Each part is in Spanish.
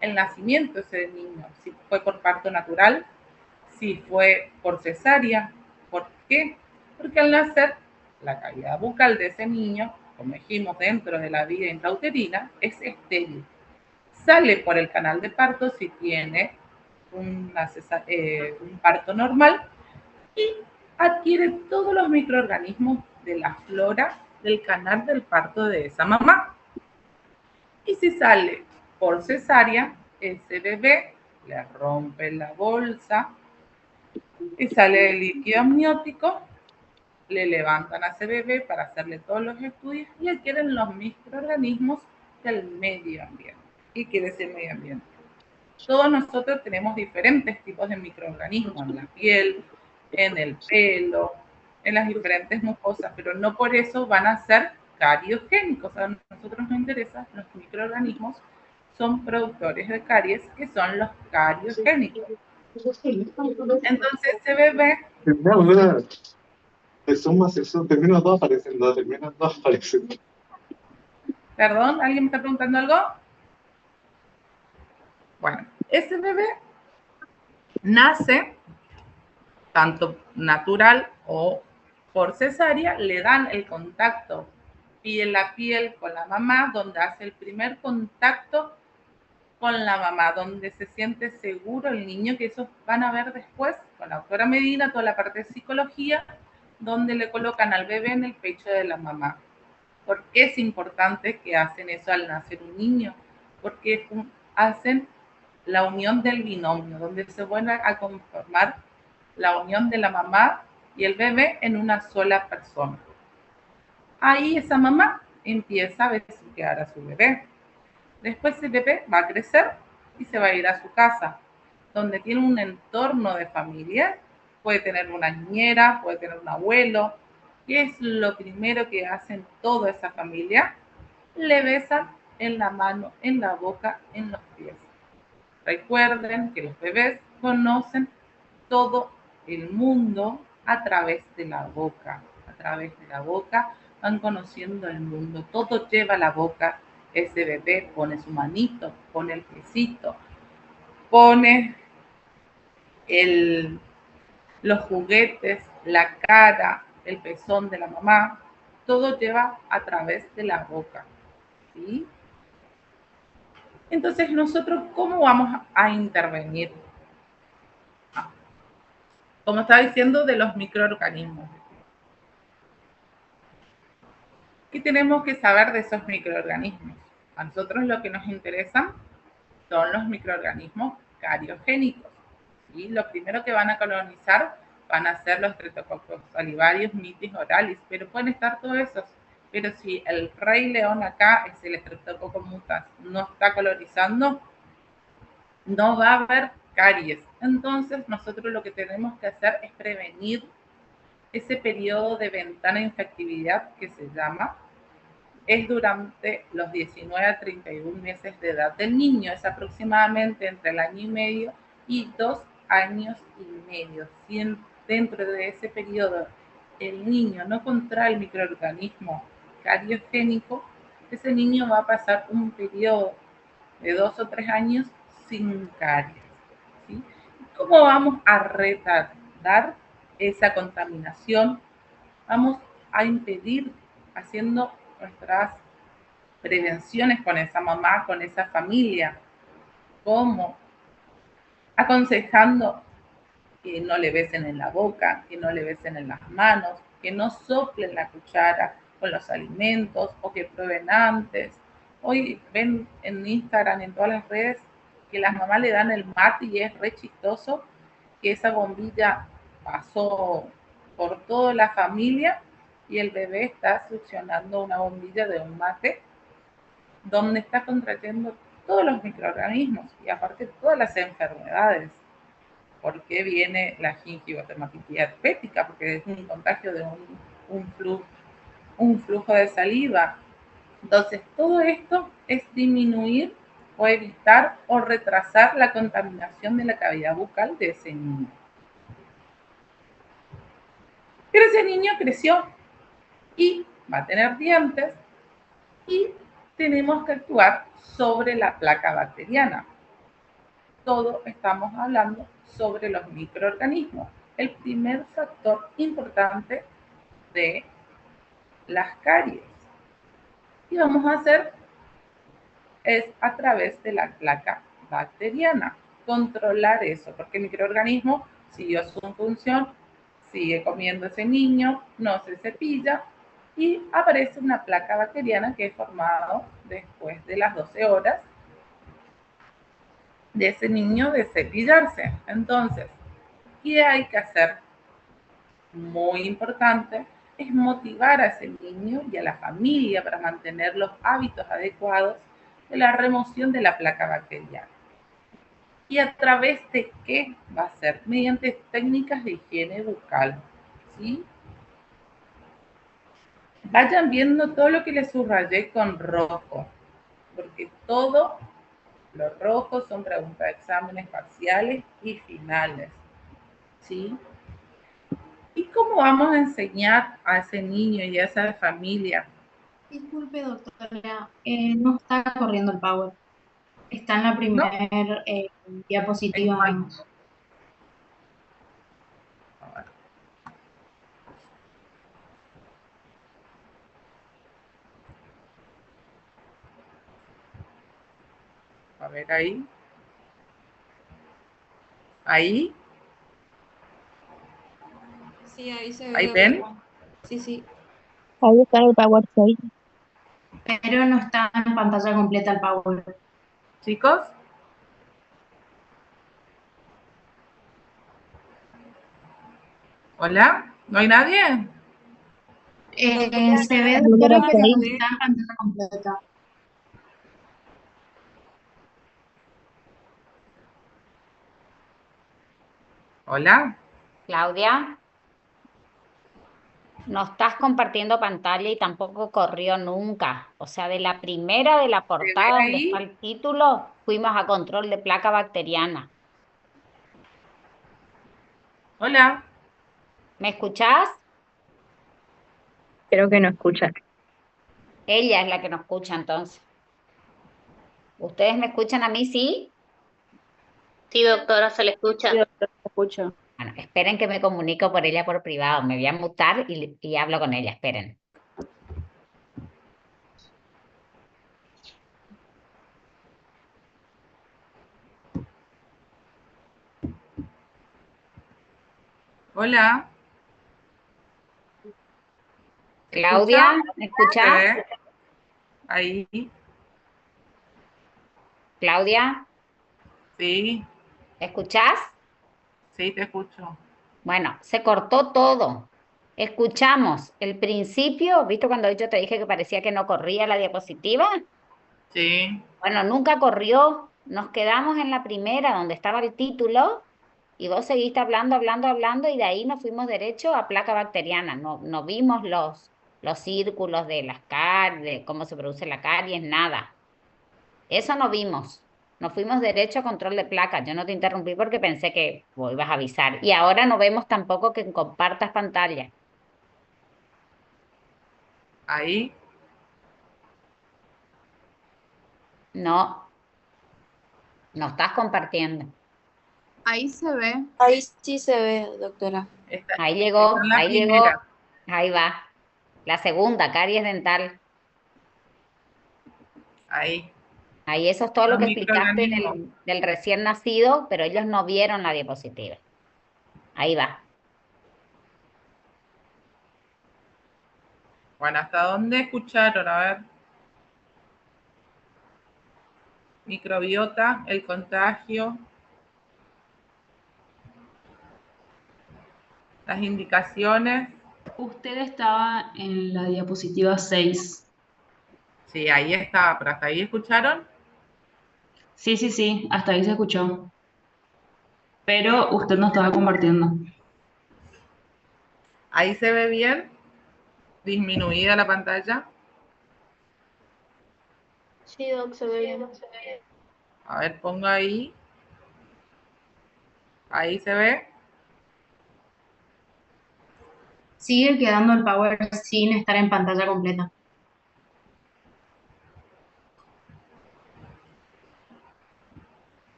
el nacimiento de ese niño, si fue por parto natural, si fue por cesárea. ¿Por qué? Porque al nacer, la cavidad bucal de ese niño, como dijimos, dentro de la vida intrauterina, es estéril. Sale por el canal de parto si tiene un parto normal y adquiere todos los microorganismos de la flora del canal del parto de esa mamá. Y si sale por cesárea, ese bebé le rompe la bolsa y sale el líquido amniótico, le levantan a ese bebé para hacerle todos los estudios y adquieren los microorganismos del medio ambiente. ¿Qué quiere decir medio ambiente? Todos nosotros tenemos diferentes tipos de microorganismos en la piel, en el pelo, en las diferentes mucosas, pero no por eso van a ser cariogénicos. A nosotros nos interesa, los microorganismos son productores de caries, que son los cariogénicos. Entonces ese bebé... Terminan todos apareciendo. Perdón, ¿alguien me está preguntando algo? Bueno, ese bebé nace tanto natural o por cesárea, le dan el contacto piel a piel con la mamá, donde hace el primer contacto con la mamá, donde se siente seguro el niño, que eso van a ver después con la doctora Medina, toda la parte de psicología, donde le colocan al bebé en el pecho de la mamá. ¿Por qué es importante que hacen eso al nacer un niño? Porque hacen la unión del binomio, donde se vuelve a conformar la unión de la mamá y el bebé en una sola persona. Ahí esa mamá empieza a besuquear a su bebé. Después el bebé va a crecer y se va a ir a su casa, donde tiene un entorno de familia. Puede tener una niñera, puede tener un abuelo. ¿Qué es lo primero que hacen toda esa familia? Le besan en la mano, en la boca, en los pies. Recuerden que los bebés conocen todo el mundo a través de la boca. A través de la boca van conociendo el mundo. Todo lleva a la boca. Ese bebé pone su manito, pone el piecito, pone los juguetes, la cara, el pezón de la mamá. Todo lleva a través de la boca. ¿Sí? Entonces, nosotros, ¿cómo vamos a intervenir? Como estaba diciendo, de los microorganismos. ¿Qué tenemos que saber de esos microorganismos? A nosotros lo que nos interesa son los microorganismos cariogénicos. ¿Sí? Lo primero que van a colonizar van a ser los streptococcus salivarius, mitis, oralis, pero pueden estar todos esos. Pero si el rey león acá es el streptococcus mutans, no está colonizando, no va a haber caries. Entonces nosotros lo que tenemos que hacer es prevenir ese periodo de ventana de infectividad que se llama, es durante los 19 a 31 meses de edad del niño, es aproximadamente entre el año y medio y 2 años y medio. Si dentro de ese periodo el niño no contrae el microorganismo cariogénico, ese niño va a pasar un periodo de 2 o 3 años sin caries. ¿Sí? ¿Cómo vamos a retardar esa contaminación? Vamos a impedir haciendo nuestras prevenciones con esa mamá, con esa familia, como aconsejando que no le besen en la boca, que no le besen en las manos, que no soplen la cuchara con los alimentos o que prueben antes. Hoy ven en Instagram, en todas las redes, que las mamás le dan el mate y es re chistoso que esa bombilla pasó por toda la familia y el bebé está succionando una bombilla de un mate donde está contrayendo todos los microorganismos y aparte todas las enfermedades. ¿Por qué viene la gingivodermatitis herpética? Porque es un contagio de un flujo de saliva. Entonces, todo esto es disminuir o evitar o retrasar la contaminación de la cavidad bucal de ese niño. Pero ese niño creció y va a tener dientes y tenemos que actuar sobre la placa bacteriana. todo estamos hablando sobre los microorganismos. El primer factor importante de las caries. Y vamos a hacer es a través de la placa bacteriana. Controlar eso, porque el microorganismo siguió su función, sigue comiendo ese niño, no se cepilla y aparece una placa bacteriana que es formada después de las 12 horas de ese niño de cepillarse. Entonces, ¿qué hay que hacer? Muy importante es motivar a ese niño y a la familia para mantener los hábitos adecuados de la remoción de la placa bacteriana. ¿Y a través de qué va a ser? Mediante técnicas de higiene bucal. ¿Sí? Vayan viendo todo lo que les subrayé con rojo, porque todo lo rojo son preguntas de exámenes parciales y finales. ¿Sí? ¿Y cómo vamos a enseñar a ese niño y a esa familia? Disculpe, doctora, no está corriendo el Power. Está en la ¿No? primera ¿En diapositiva cuál? nomás. A ver ahí. Ahí. Sí, ahí se Ahí ve, ven. doctora. Sí, sí. Ahí está el PowerPoint. Pero no está en pantalla completa el Power. Chicos. Hola. ¿No hay nadie? Se ve, Número doctora, pero no 6. está en pantalla completa. Hola. Claudia, no estás compartiendo pantalla y tampoco corrió nunca. O sea, de la primera de la ¿Se ve portada donde está ahí? el título, fuimos a control de placa bacteriana. Hola. ¿Me escuchás? Creo que no escucha. Ella es la que nos escucha entonces. ¿Ustedes me escuchan a mí, sí? Sí, doctora, se le escucha. Sí, doctor, te escucho. Bueno, esperen que me comunico por ella por privado. Me voy a mutar y hablo con ella. Esperen. Hola. ¿Se escucha? Claudia, ¿me ¿Se escuchás? ve? Ahí. Claudia, Sí. ¿escuchás? Sí, te escucho. Bueno, se cortó todo. Escuchamos el principio, ¿viste cuando yo te dije que parecía que no corría la diapositiva? Sí. Bueno, nunca corrió. Nos quedamos en la primera donde estaba el título y vos seguiste hablando, hablando, hablando y de ahí nos fuimos derecho a placa bacteriana. No, no vimos los círculos de las caries, de cómo se produce la caries, nada. Eso no vimos. Nos fuimos derecho a control de placa. Yo no te interrumpí porque pensé que vos ibas a avisar. Y ahora no vemos tampoco que compartas pantalla. Ahí. No, no estás compartiendo. Ahí se ve. Ahí sí se ve, doctora. Está, Ahí está en llegó, la ahí primera. llegó, ahí va. La segunda, caries dental. Ahí. Ahí eso es todo lo Los que explicaste microorganismos. del recién nacido, pero ellos no vieron la diapositiva. Ahí va. Bueno, ¿hasta dónde escucharon? A ver. Microbiota, el contagio, las indicaciones. Usted estaba en la diapositiva 6. Sí, ahí estaba, pero hasta ahí escucharon. Sí, sí, sí, hasta ahí se escuchó. Pero usted no estaba compartiendo. Ahí se ve bien, disminuida la pantalla. Sí, doc, se ve bien. A ver, pongo ahí. Ahí se ve. Sigue quedando el Power sin estar en pantalla completa.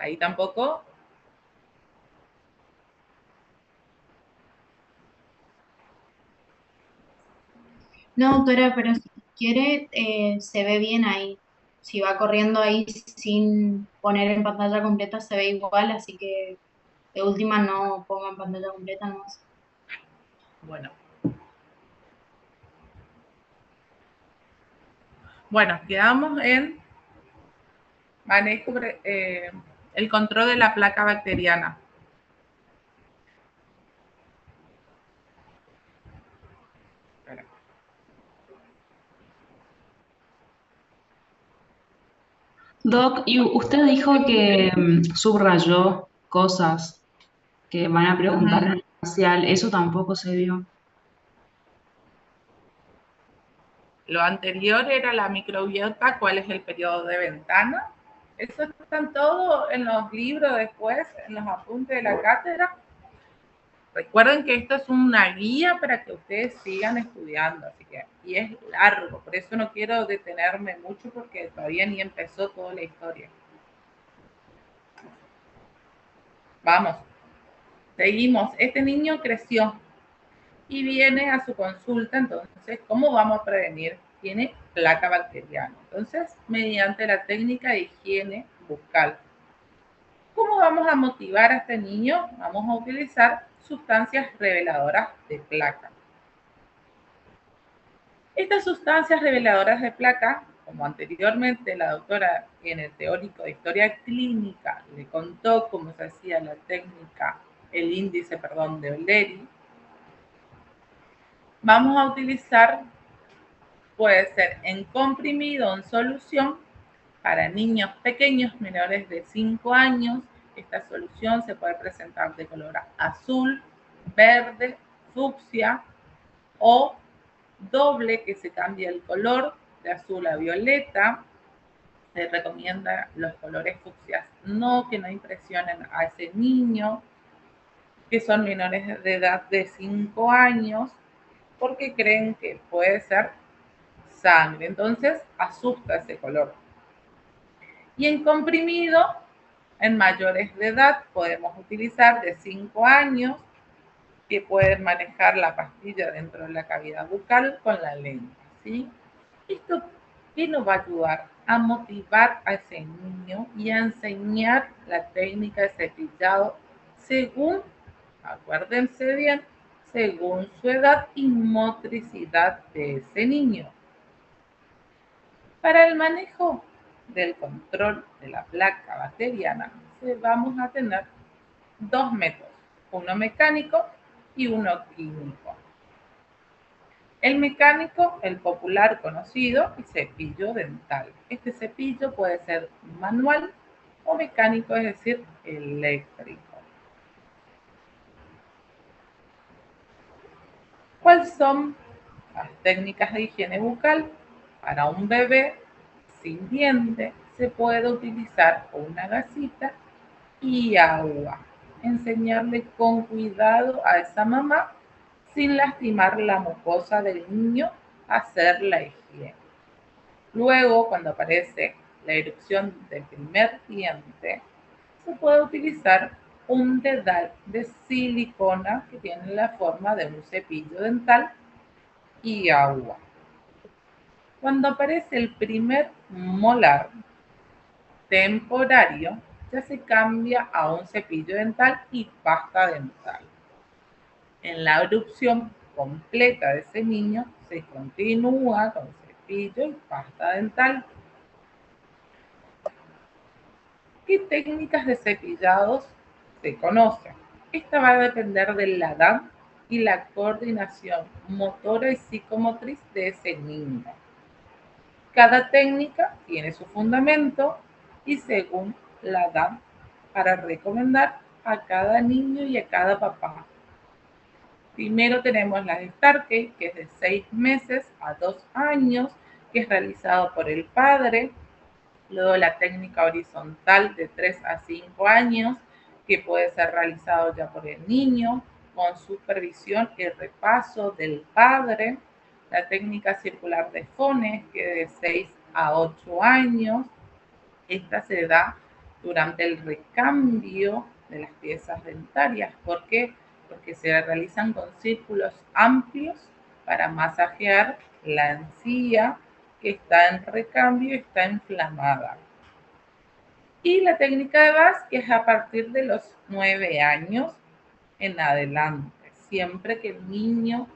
Ahí tampoco. No, doctora, pero si quiere, se ve bien ahí. Si va corriendo ahí sin poner en pantalla completa, se ve igual, así que de última no ponga en pantalla completa nomás. Bueno. Bueno, quedamos en manejo, el control de la placa bacteriana. Espera. Doc, y usted dijo que subrayó cosas que van a preguntar en el parcial. Eso tampoco se vio. Lo anterior era la microbiota, cuál es el periodo de ventana. Eso están todo en los libros después, en los apuntes de la cátedra. Recuerden que esto es una guía para que ustedes sigan estudiando, así que, y es largo, por eso no quiero detenerme mucho porque todavía ni empezó toda la historia. Vamos, seguimos. Este niño creció y viene a su consulta, entonces, ¿cómo vamos a prevenir? Tiene placa bacteriana. Entonces, mediante la técnica de higiene bucal. ¿Cómo vamos a motivar a este niño? Vamos a utilizar sustancias reveladoras de placa. Estas sustancias reveladoras de placa, como anteriormente la doctora en el teórico de historia clínica le contó cómo se hacía la técnica, el índice, perdón, de O'Leary, vamos a utilizar, puede ser en comprimido o en solución, para niños pequeños menores de 5 años. Esta solución se puede presentar de color azul, verde, fucsia o doble, que se cambia el color de azul a violeta. Se recomienda los colores fucsias no, que no impresionen a ese niño, que son menores de edad de 5 años, porque creen que puede ser sangre. Entonces asusta ese color. Y en comprimido, en mayores de edad, podemos utilizar de 5 años, que pueden manejar la pastilla dentro de la cavidad bucal con la lengua, ¿sí? ¿Esto qué nos va a ayudar? A motivar a ese niño y a enseñar la técnica de cepillado según, acuérdense bien, según su edad y motricidad de ese niño. Para el manejo del control de la placa bacteriana, vamos a tener dos métodos, uno mecánico y uno químico. El mecánico, el popular conocido, y cepillo dental. Este cepillo puede ser manual o mecánico, es decir, eléctrico. ¿Cuáles son las técnicas de higiene bucal? Para un bebé sin diente se puede utilizar una gasita y agua. Enseñarle con cuidado a esa mamá, sin lastimar la mucosa del niño, a hacer la higiene. Luego, cuando aparece la erupción del primer diente, se puede utilizar un dedal de silicona que tiene la forma de un cepillo dental y agua. Cuando aparece el primer molar temporario, ya se cambia a un cepillo dental y pasta dental. En la erupción completa de ese niño se continúa con cepillo y pasta dental. ¿Qué técnicas de cepillados se conocen? Esta va a depender de la edad y la coordinación motora y psicomotriz de ese niño. Cada técnica tiene su fundamento y según la edad para recomendar a cada niño y a cada papá. Primero tenemos la de Starkey, que es de 6 meses a 2 años, que es realizado por el padre. Luego la técnica horizontal de 3 a 5 años, que puede ser realizado ya por el niño, con supervisión y repaso del padre. La técnica circular de Fones, que es de 6 a 8 años. Esta se da durante el recambio de las piezas dentarias. ¿Por qué? Porque se realizan con círculos amplios para masajear la encía que está en recambio y está inflamada. Y la técnica de VAS, que es a partir de los 9 años en adelante, siempre que el niño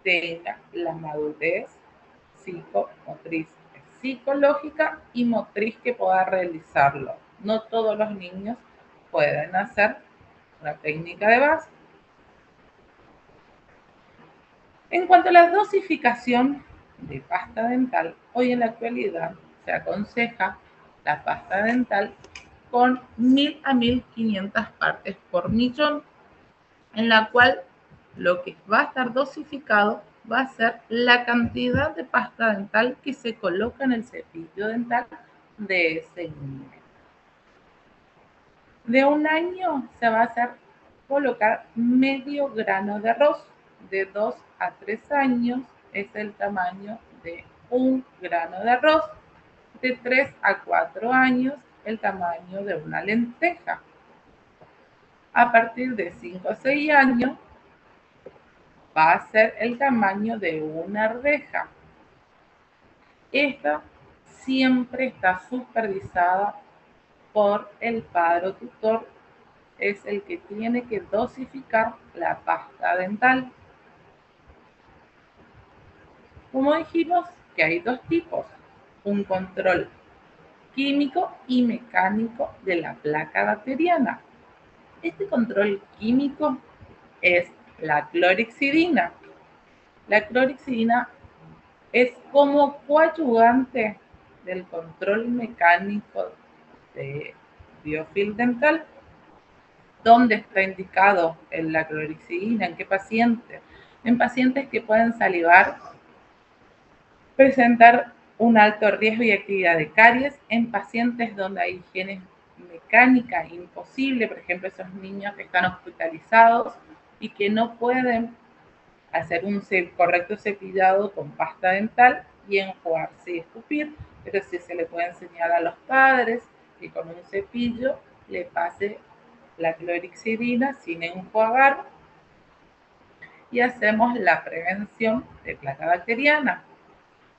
tenga la madurez psicomotriz, psicológica y motriz que pueda realizarlo. No todos los niños pueden hacer una técnica de VAS. En cuanto a la dosificación de pasta dental, hoy en la actualidad se aconseja la pasta dental con 1000 a 1500 partes por millón, en la cual lo que va a estar dosificado va a ser la cantidad de pasta dental que se coloca en el cepillo dental de ese niño. De 1 año se va a hacer colocar medio grano de arroz. De 2 a 3 años es el tamaño de 1 grano de arroz. De 3 a 4 años el tamaño de una lenteja. A partir de 5 o 6 años va a ser el tamaño de una arveja. Esta siempre está supervisada por el padre o tutor, es el que tiene que dosificar la pasta dental. Como dijimos que hay dos tipos, un control químico y mecánico de la placa bacteriana. Este control químico es la clorhexidina. La clorhexidina es como coadyuvante del control mecánico de biofilm dental. ¿Dónde está indicado la clorhexidina? ¿En qué pacientes? En pacientes que pueden salivar, presentar un alto riesgo y actividad de caries, en pacientes donde hay higiene mecánica imposible, por ejemplo, esos niños que están hospitalizados y que no pueden hacer un correcto cepillado con pasta dental y enjuagarse y escupir, pero sí se le puede enseñar a los padres que con un cepillo le pase la clorhexidina sin enjuagar y hacemos la prevención de placa bacteriana.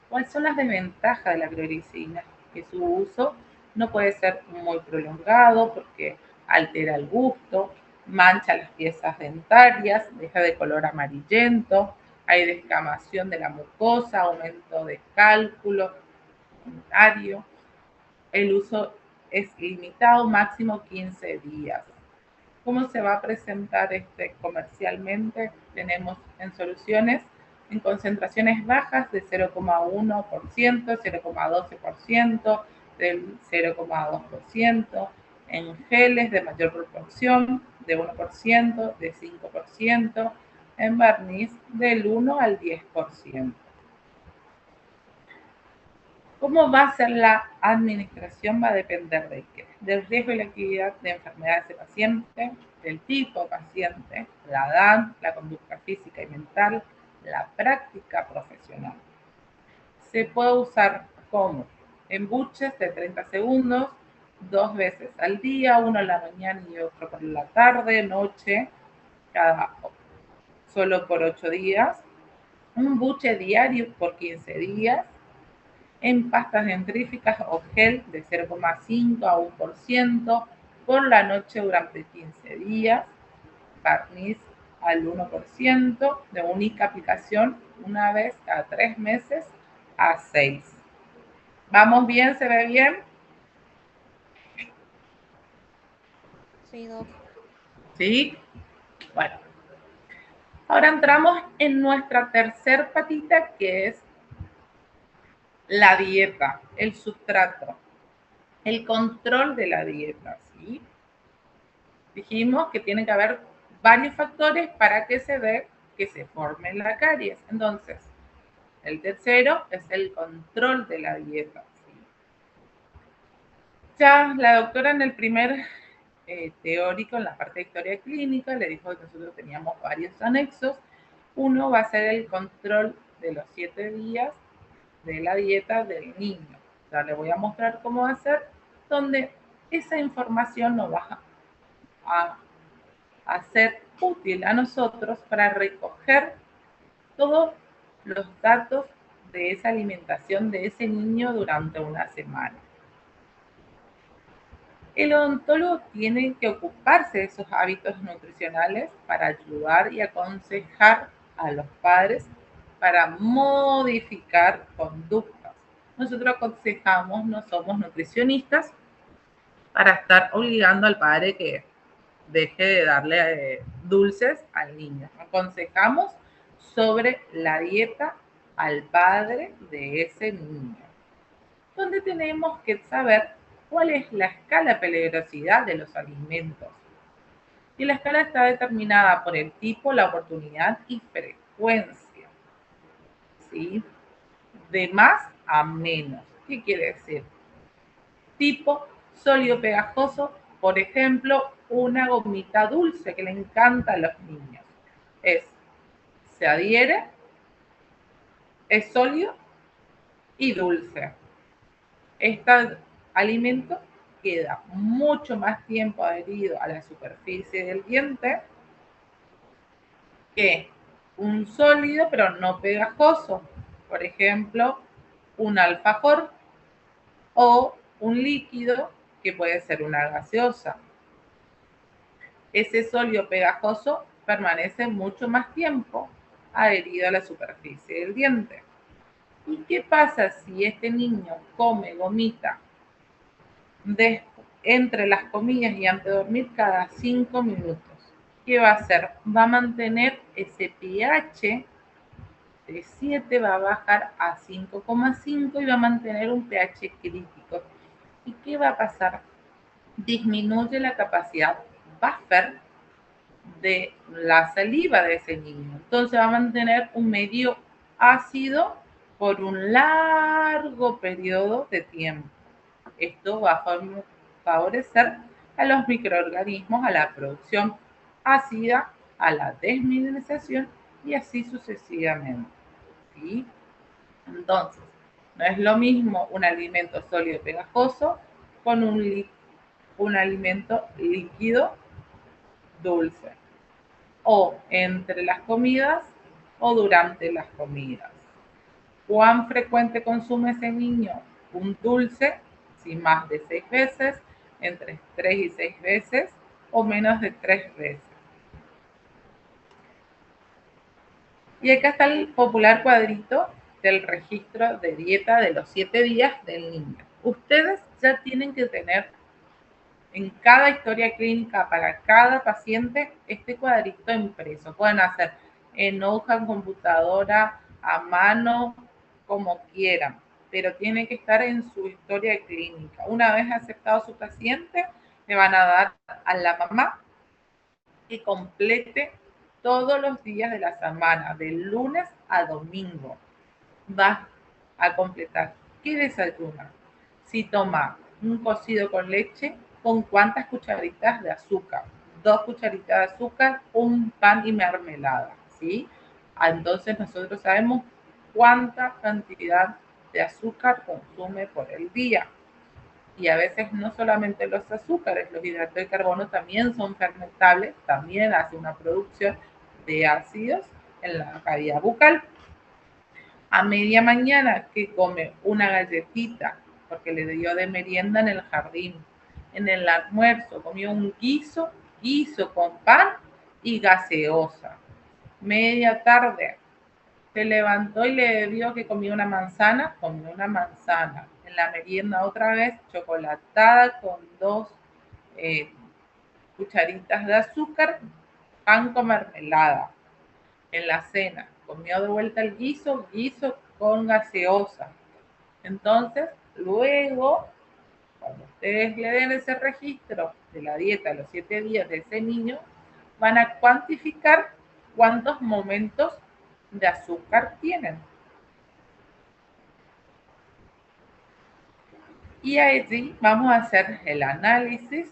¿Cuáles son las desventajas de la clorhexidina? Que su uso no puede ser muy prolongado porque altera el gusto, mancha las piezas dentarias, deja de color amarillento, hay descamación de la mucosa, aumento de cálculo dentario. El uso es limitado, máximo 15 días. ¿Cómo se va a presentar comercialmente? Tenemos en soluciones en concentraciones bajas de 0,1%, 0,12%, del 0,2%, en geles de mayor proporción de 1%, de 5%, en barniz del 1 al 10%. ¿Cómo va a ser la administración? Va a depender de qué, del riesgo y la actividad de enfermedades de paciente, del tipo de paciente, la edad, la conducta física y mental, la práctica profesional. Se puede usar como embuches de 30 segundos, 2 veces al día, uno en la mañana y otro por la tarde, noche, solo por 8 días. Un buche diario por 15 días. En pastas dentríficas o gel de 0,5 a 1% por la noche durante 15 días, barniz al 1% de única aplicación una vez cada 3 meses a 6. ¿Vamos bien? ¿Se ve bien? Sí, doc. ¿Sí? Bueno. Ahora entramos en nuestra tercer patita, que es la dieta, el sustrato, el control de la dieta, ¿sí? Dijimos que tiene que haber varios factores para que se dé que se forme la caries. Entonces, el tercero es el control de la dieta, ¿sí? Ya la doctora en el primer teórico, en la parte de historia clínica, le dijo que nosotros teníamos varios anexos. Uno va a ser el control de los 7 días de la dieta del niño. Ya le voy a mostrar cómo hacer, donde esa información nos va a ser útil a nosotros para recoger todos los datos de esa alimentación de ese niño durante una semana. El odontólogo tiene que ocuparse de esos hábitos nutricionales para ayudar y aconsejar a los padres para modificar conductas. Nosotros aconsejamos, no somos nutricionistas, para estar obligando al padre que deje de darle dulces al niño. Aconsejamos sobre la dieta al padre de ese niño, donde tenemos que saber cuál es la escala de peligrosidad de los alimentos. Y la escala está determinada por el tipo, la oportunidad y frecuencia, ¿sí? De más a menos. ¿Qué quiere decir? Tipo sólido pegajoso, por ejemplo, una gomita dulce que le encanta a los niños. Se adhiere, es sólido y dulce. Este alimento queda mucho más tiempo adherido a la superficie del diente que un sólido pero no pegajoso. Por ejemplo, un alfajor o un líquido que puede ser una gaseosa. Ese sólido pegajoso permanece mucho más tiempo adherido a la superficie del diente. ¿Y qué pasa si este niño come gomita entre las comidas y antes de dormir cada 5 minutos? ¿Qué va a hacer? Va a mantener ese pH de 7, va a bajar a 5,5 y va a mantener un pH crítico. ¿Y qué va a pasar? Disminuye la capacidad buffer de la saliva de ese niño. Entonces va a mantener un medio ácido por un largo periodo de tiempo. Esto va a favorecer a los microorganismos, a la producción ácida, a la desmineralización y así sucesivamente. ¿Sí? Entonces, no es lo mismo un alimento sólido pegajoso con un alimento líquido dulce, o entre las comidas o durante las comidas. ¿Cuán frecuente consume ese niño un dulce? Si más de 6 veces, entre 3 y 6 veces o menos de 3 veces. Y acá está el popular cuadrito del registro de dieta de los 7 días del niño. Ustedes ya tienen que tener en cada historia clínica para cada paciente este cuadrito impreso. Pueden hacer en hoja, en computadora, a mano, como quieran, pero tiene que estar en su historia clínica. Una vez aceptado su paciente, le van a dar a la mamá que complete todos los días de la semana, de lunes a domingo. Va a completar qué desayuna. Si toma un cocido con leche, ¿con cuántas cucharitas de azúcar? 2 cucharitas de azúcar, un pan y mermelada, ¿sí? Entonces nosotros sabemos cuánta cantidad de azúcar consume por el día. Y a veces no solamente los azúcares, los hidratos de carbono también son fermentables, también hace una producción de ácidos en la cavidad bucal. A media mañana que come una galletita, porque le dio de merienda en el jardín. En el almuerzo comió un guiso con pan y gaseosa. Media tarde se levantó y le dio que comió una manzana, comió una manzana. En la merienda otra vez chocolatada con 2 cucharitas de azúcar, pan con mermelada. En la cena comió de vuelta el guiso con gaseosa. Entonces, luego, cuando ustedes le den ese registro de la dieta de los 7 días de ese niño, van a cuantificar cuántos momentos de azúcar tienen. Y allí vamos a hacer el análisis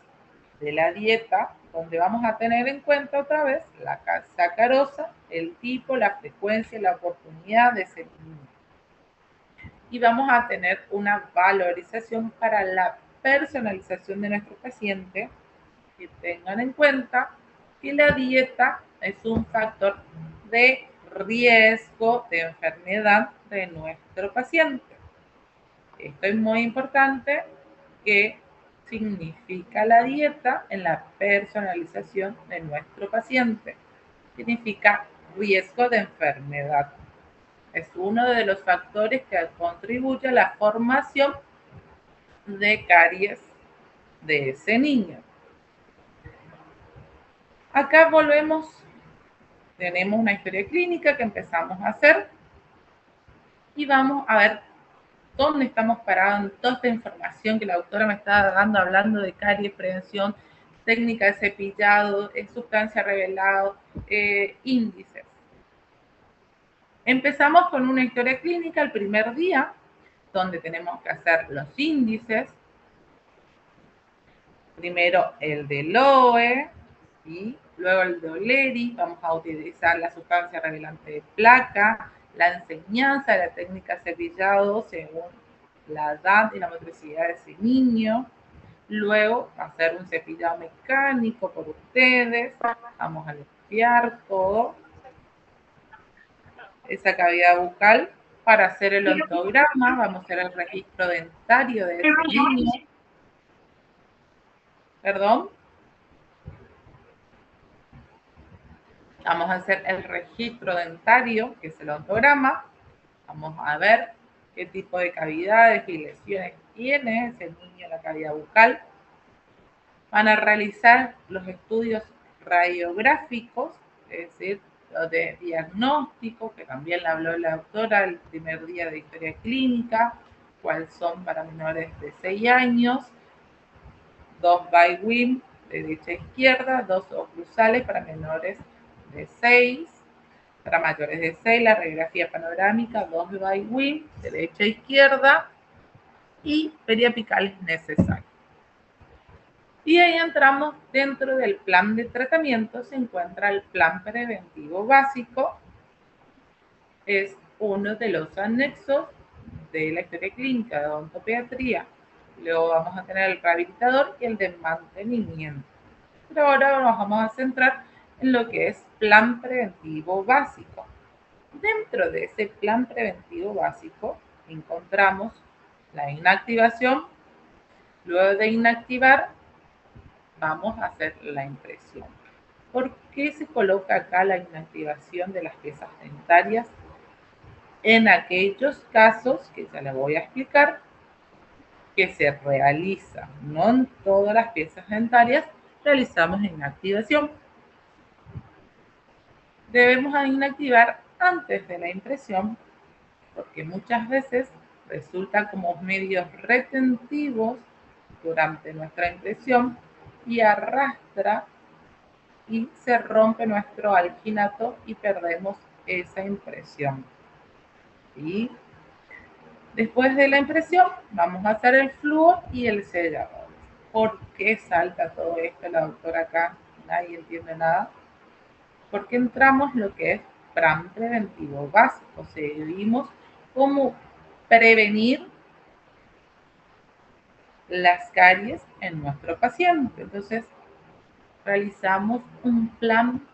de la dieta, donde vamos a tener en cuenta otra vez la sacarosa, el tipo, la frecuencia y la oportunidad de ese niño. Y vamos a tener una valorización para la personalización de nuestro paciente, que tengan en cuenta que la dieta es un factor de riesgo de enfermedad de nuestro paciente. Esto es muy importante. ¿Qué significa la dieta en la personalización de nuestro paciente? Significa riesgo de enfermedad. Es uno de los factores que contribuye a la formación de caries de ese niño. Acá volvemos, tenemos una historia clínica que empezamos a hacer y vamos a ver dónde estamos parados en toda esta información que la doctora me está dando, hablando de caries, prevención, técnica de cepillado, sustancia revelado, índices. Empezamos con una historia clínica el primer día, donde tenemos que hacer los índices. Primero el de Lowe y luego el de O'Leary. Vamos a utilizar la sustancia revelante de placa, la enseñanza de la técnica cepillado según la edad y la motricidad de ese niño. Luego hacer un cepillado mecánico por ustedes. Vamos a limpiar todo esa cavidad bucal para hacer el ontograma. Vamos a hacer el registro dentario de ese niño. Perdón. Vamos a hacer el registro dentario, que es el ontograma. Vamos a ver qué tipo de cavidades y lesiones tiene ese niño en la cavidad bucal. Van a realizar los estudios radiográficos, es decir, los de diagnóstico, que también le habló la doctora el primer día de historia clínica, cuáles son para menores de 6 años, 2 BIWIM de derecha a izquierda, 2 oclusales para menores de 6, para mayores de 6, la radiografía panorámica, 2 BIWIM de derecha a izquierda y periapicales necesarios. Y ahí entramos dentro del plan de tratamiento, se encuentra el plan preventivo básico, es uno de los anexos de la historia clínica de odontopediatría. Luego vamos a tener el rehabilitador y el de mantenimiento. Pero ahora nos vamos a centrar en lo que es plan preventivo básico. Dentro de ese plan preventivo básico encontramos la inactivación. Luego de inactivar, vamos a hacer la impresión. ¿Por qué se coloca acá la inactivación de las piezas dentarias? En aquellos casos, que ya les voy a explicar, que se realiza, no en todas las piezas dentarias, realizamos inactivación. Debemos inactivar antes de la impresión, porque muchas veces resulta como medios retentivos durante nuestra impresión y arrastra y se rompe nuestro alginato y perdemos esa impresión. ¿Sí? Después de la impresión vamos a hacer el flúor y el sellador. ¿Por qué salta todo esto? La doctora acá, nadie entiende nada. Porque entramos lo que es plan preventivo básico. O sea, vimos cómo prevenir las caries en nuestro paciente. Entonces, realizamos un plan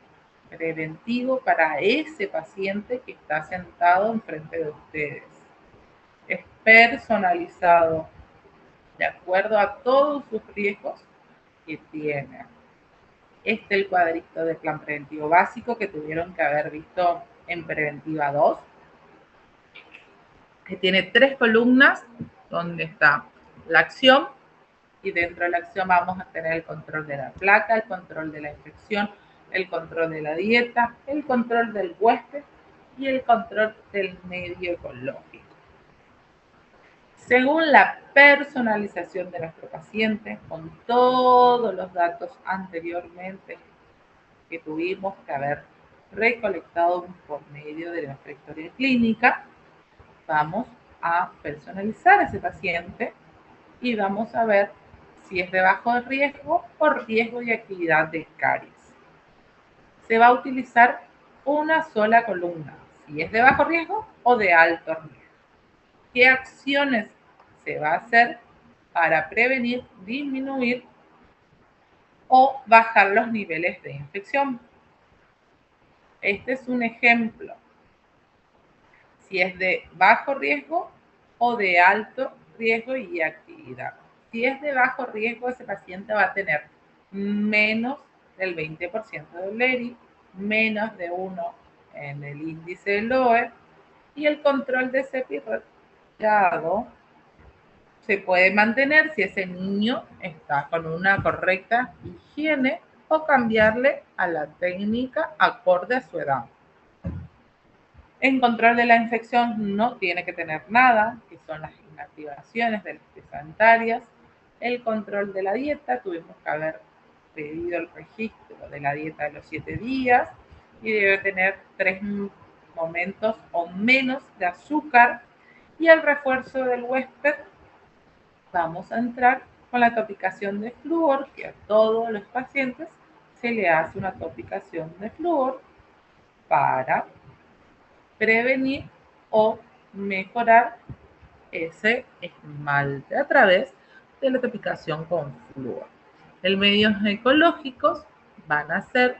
preventivo para ese paciente que está sentado enfrente de ustedes. Es personalizado de acuerdo a todos sus riesgos que tiene. Este es el cuadrito del plan preventivo básico que tuvieron que haber visto en preventiva 2, que tiene 3 columnas donde está la acción y dentro de la acción vamos a tener el control de la placa, el control de la infección, el control de la dieta, el control del huésped y el control del medio ecológico. Según la personalización de nuestro paciente, con todos los datos anteriormente que tuvimos que haber recolectado por medio de nuestra historia clínica, vamos a personalizar a ese paciente y vamos a ver si es de bajo riesgo o riesgo de actividad de caries. Se va a utilizar una sola columna, si es de bajo riesgo o de alto riesgo. ¿Qué acciones se va a hacer? para prevenir, disminuir o bajar los niveles de infección. Este es un ejemplo. Si es de bajo riesgo o de alto riesgo y actividad. Si es de bajo riesgo, ese paciente va a tener menos del 20% del LERI, menos de 1 en el índice del LOE, y el control de CEPI retirado se puede mantener si ese niño está con una correcta higiene o cambiarle a la técnica acorde a su edad. En control de la infección no tiene que tener nada, que son las inactivaciones de las piezas dentarias. El control de la dieta, tuvimos que haber pedido el registro de la dieta de los 7 días y debe tener 3 momentos o menos de azúcar. Y el refuerzo del huésped, vamos a entrar con la topicación de flúor, que a todos los pacientes se le hace una topicación de flúor para prevenir o mejorar ese esmalte a través de la topicación con flúor. Los medios ecológicos van a ser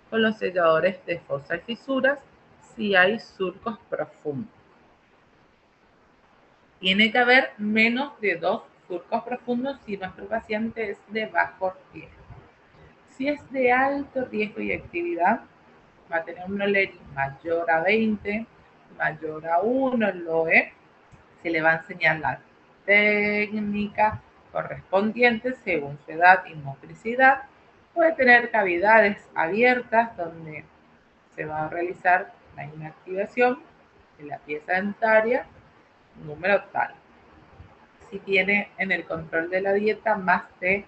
con los selladores de fosa y fisuras si hay surcos profundos. Tiene que haber menos de 2 surcos profundos si nuestro paciente es de bajo riesgo. Si es de alto riesgo y actividad, va a tener un LERI mayor a 20, mayor a 1 el LOE. Se le va a enseñar la técnica correspondiente según su edad y motricidad. Puede tener cavidades abiertas donde se va a realizar la inactivación de la pieza dentaria número tal. Si tiene en el control de la dieta más de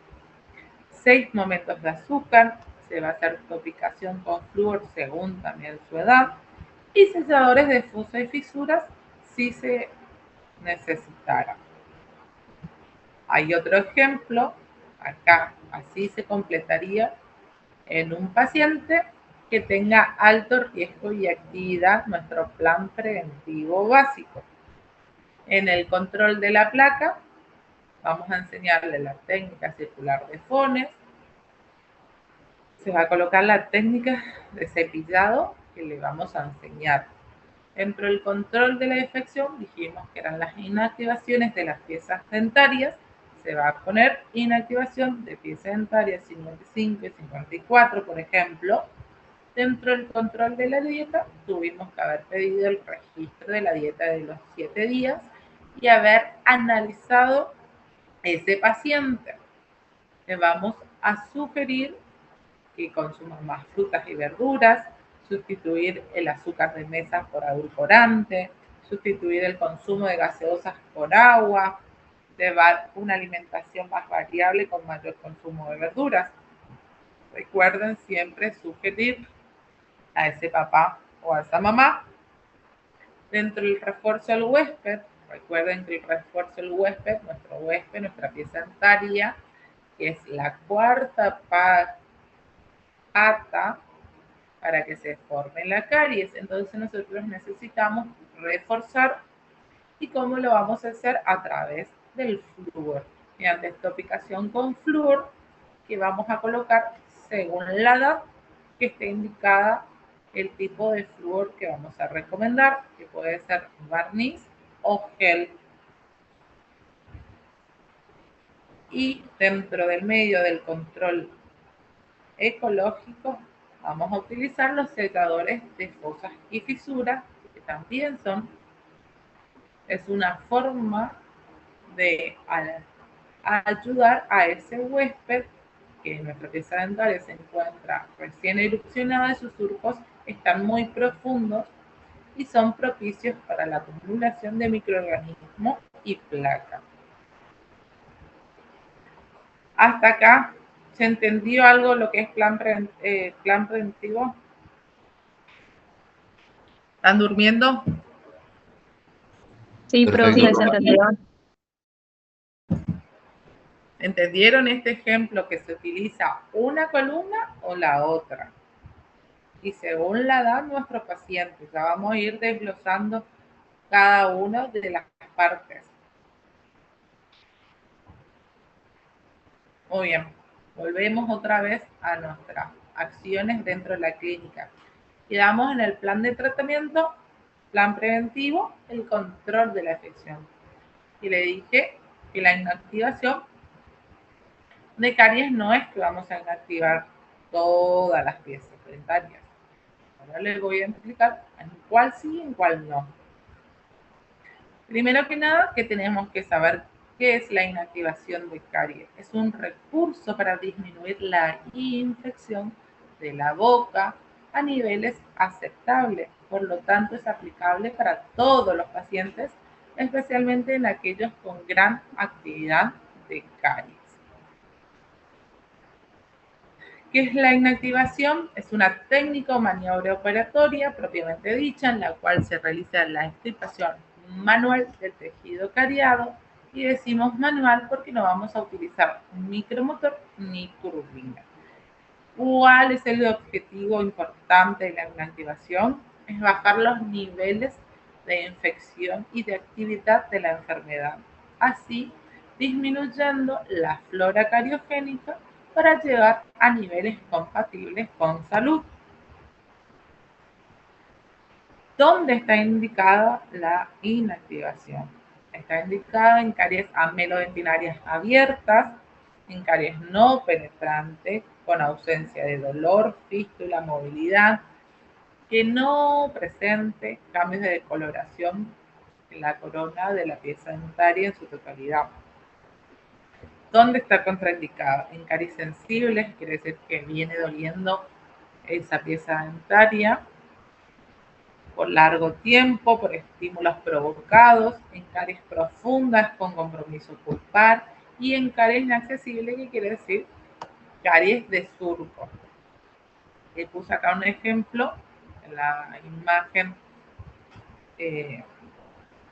6 momentos de azúcar, se va a hacer topicación con flúor según también su edad, y selladores de fosa y fisuras si se necesitara. Hay otro ejemplo, acá así se completaría en un paciente que tenga alto riesgo y actividad nuestro plan preventivo básico. En el control de la placa vamos a enseñarle la técnica circular de Fones. Se va a colocar la técnica de cepillado que le vamos a enseñar. Dentro del control de la infección dijimos que eran las inactivaciones de las piezas dentarias. Se va a poner inactivación de piezas dentarias 55 y 54, por ejemplo. Dentro del control de la dieta tuvimos que haber pedido el registro de la dieta de los 7 días y haber analizado ese paciente. Le vamos a sugerir que consuma más frutas y verduras, sustituir el azúcar de mesa por edulcorante, sustituir el consumo de gaseosas por agua, llevar una alimentación más variable con mayor consumo de verduras. Recuerden siempre sugerir a ese papá o a esa mamá. Dentro del refuerzo del huésped, recuerden que el refuerzo del huésped, nuestra pieza dentaria, que es la cuarta pata para que se forme la caries. Entonces nosotros necesitamos reforzar. ¿Y cómo lo vamos a hacer? A través del flúor, mediante topicación con flúor, que vamos a colocar según la edad que esté indicada el tipo de flúor que vamos a recomendar, que puede ser barniz o gel. Y dentro del medio del control ecológico vamos a utilizar los selladores de fosas y fisuras, que también es una forma de ayudar a ese huésped que en nuestra pieza dentaria se encuentra recién erupcionada y sus surcos están muy profundos y son propicios para la acumulación de microorganismos y placa. Hasta acá, ¿se entendió algo lo que es plan preventivo? ¿Están durmiendo? Sí, profe, se entendió. ¿Entendieron este ejemplo que se utiliza una columna o la otra? Y según la edad de nuestro paciente, ya vamos a ir desglosando cada una de las partes. Muy bien, volvemos otra vez a nuestras acciones dentro de la clínica. Quedamos en el plan de tratamiento, plan preventivo, el control de la afección. Y le dije que la inactivación de caries no es que vamos a inactivar todas las piezas dentarias. Ahora les voy a explicar en cuál sí y en cuál no. Primero que nada, que tenemos que saber qué es la inactivación de caries. Es un recurso para disminuir la infección de la boca a niveles aceptables. Por lo tanto, es aplicable para todos los pacientes, especialmente en aquellos con gran actividad de caries. ¿Qué es la inactivación? Es una técnica o maniobra operatoria propiamente dicha en la cual se realiza la extirpación manual del tejido cariado, y decimos manual porque no vamos a utilizar micromotor ni turbina. ¿Cuál es el objetivo importante de la inactivación? Es bajar los niveles de infección y de actividad de la enfermedad, así disminuyendo la flora cariogénica para llegar a niveles compatibles con salud. ¿Dónde está indicada la inactivación? Está indicada en caries amelodentinarias abiertas, en caries no penetrantes, con ausencia de dolor, fístula, movilidad, que no presente cambios de decoloración en la corona de la pieza dentaria en su totalidad. ¿Dónde está contraindicada? En caries sensibles, quiere decir que viene doliendo esa pieza dentaria por largo tiempo, por estímulos provocados, en caries profundas con compromiso pulpar y en caries inaccesibles, que quiere decir caries de surco. Le puse acá un ejemplo en la imagen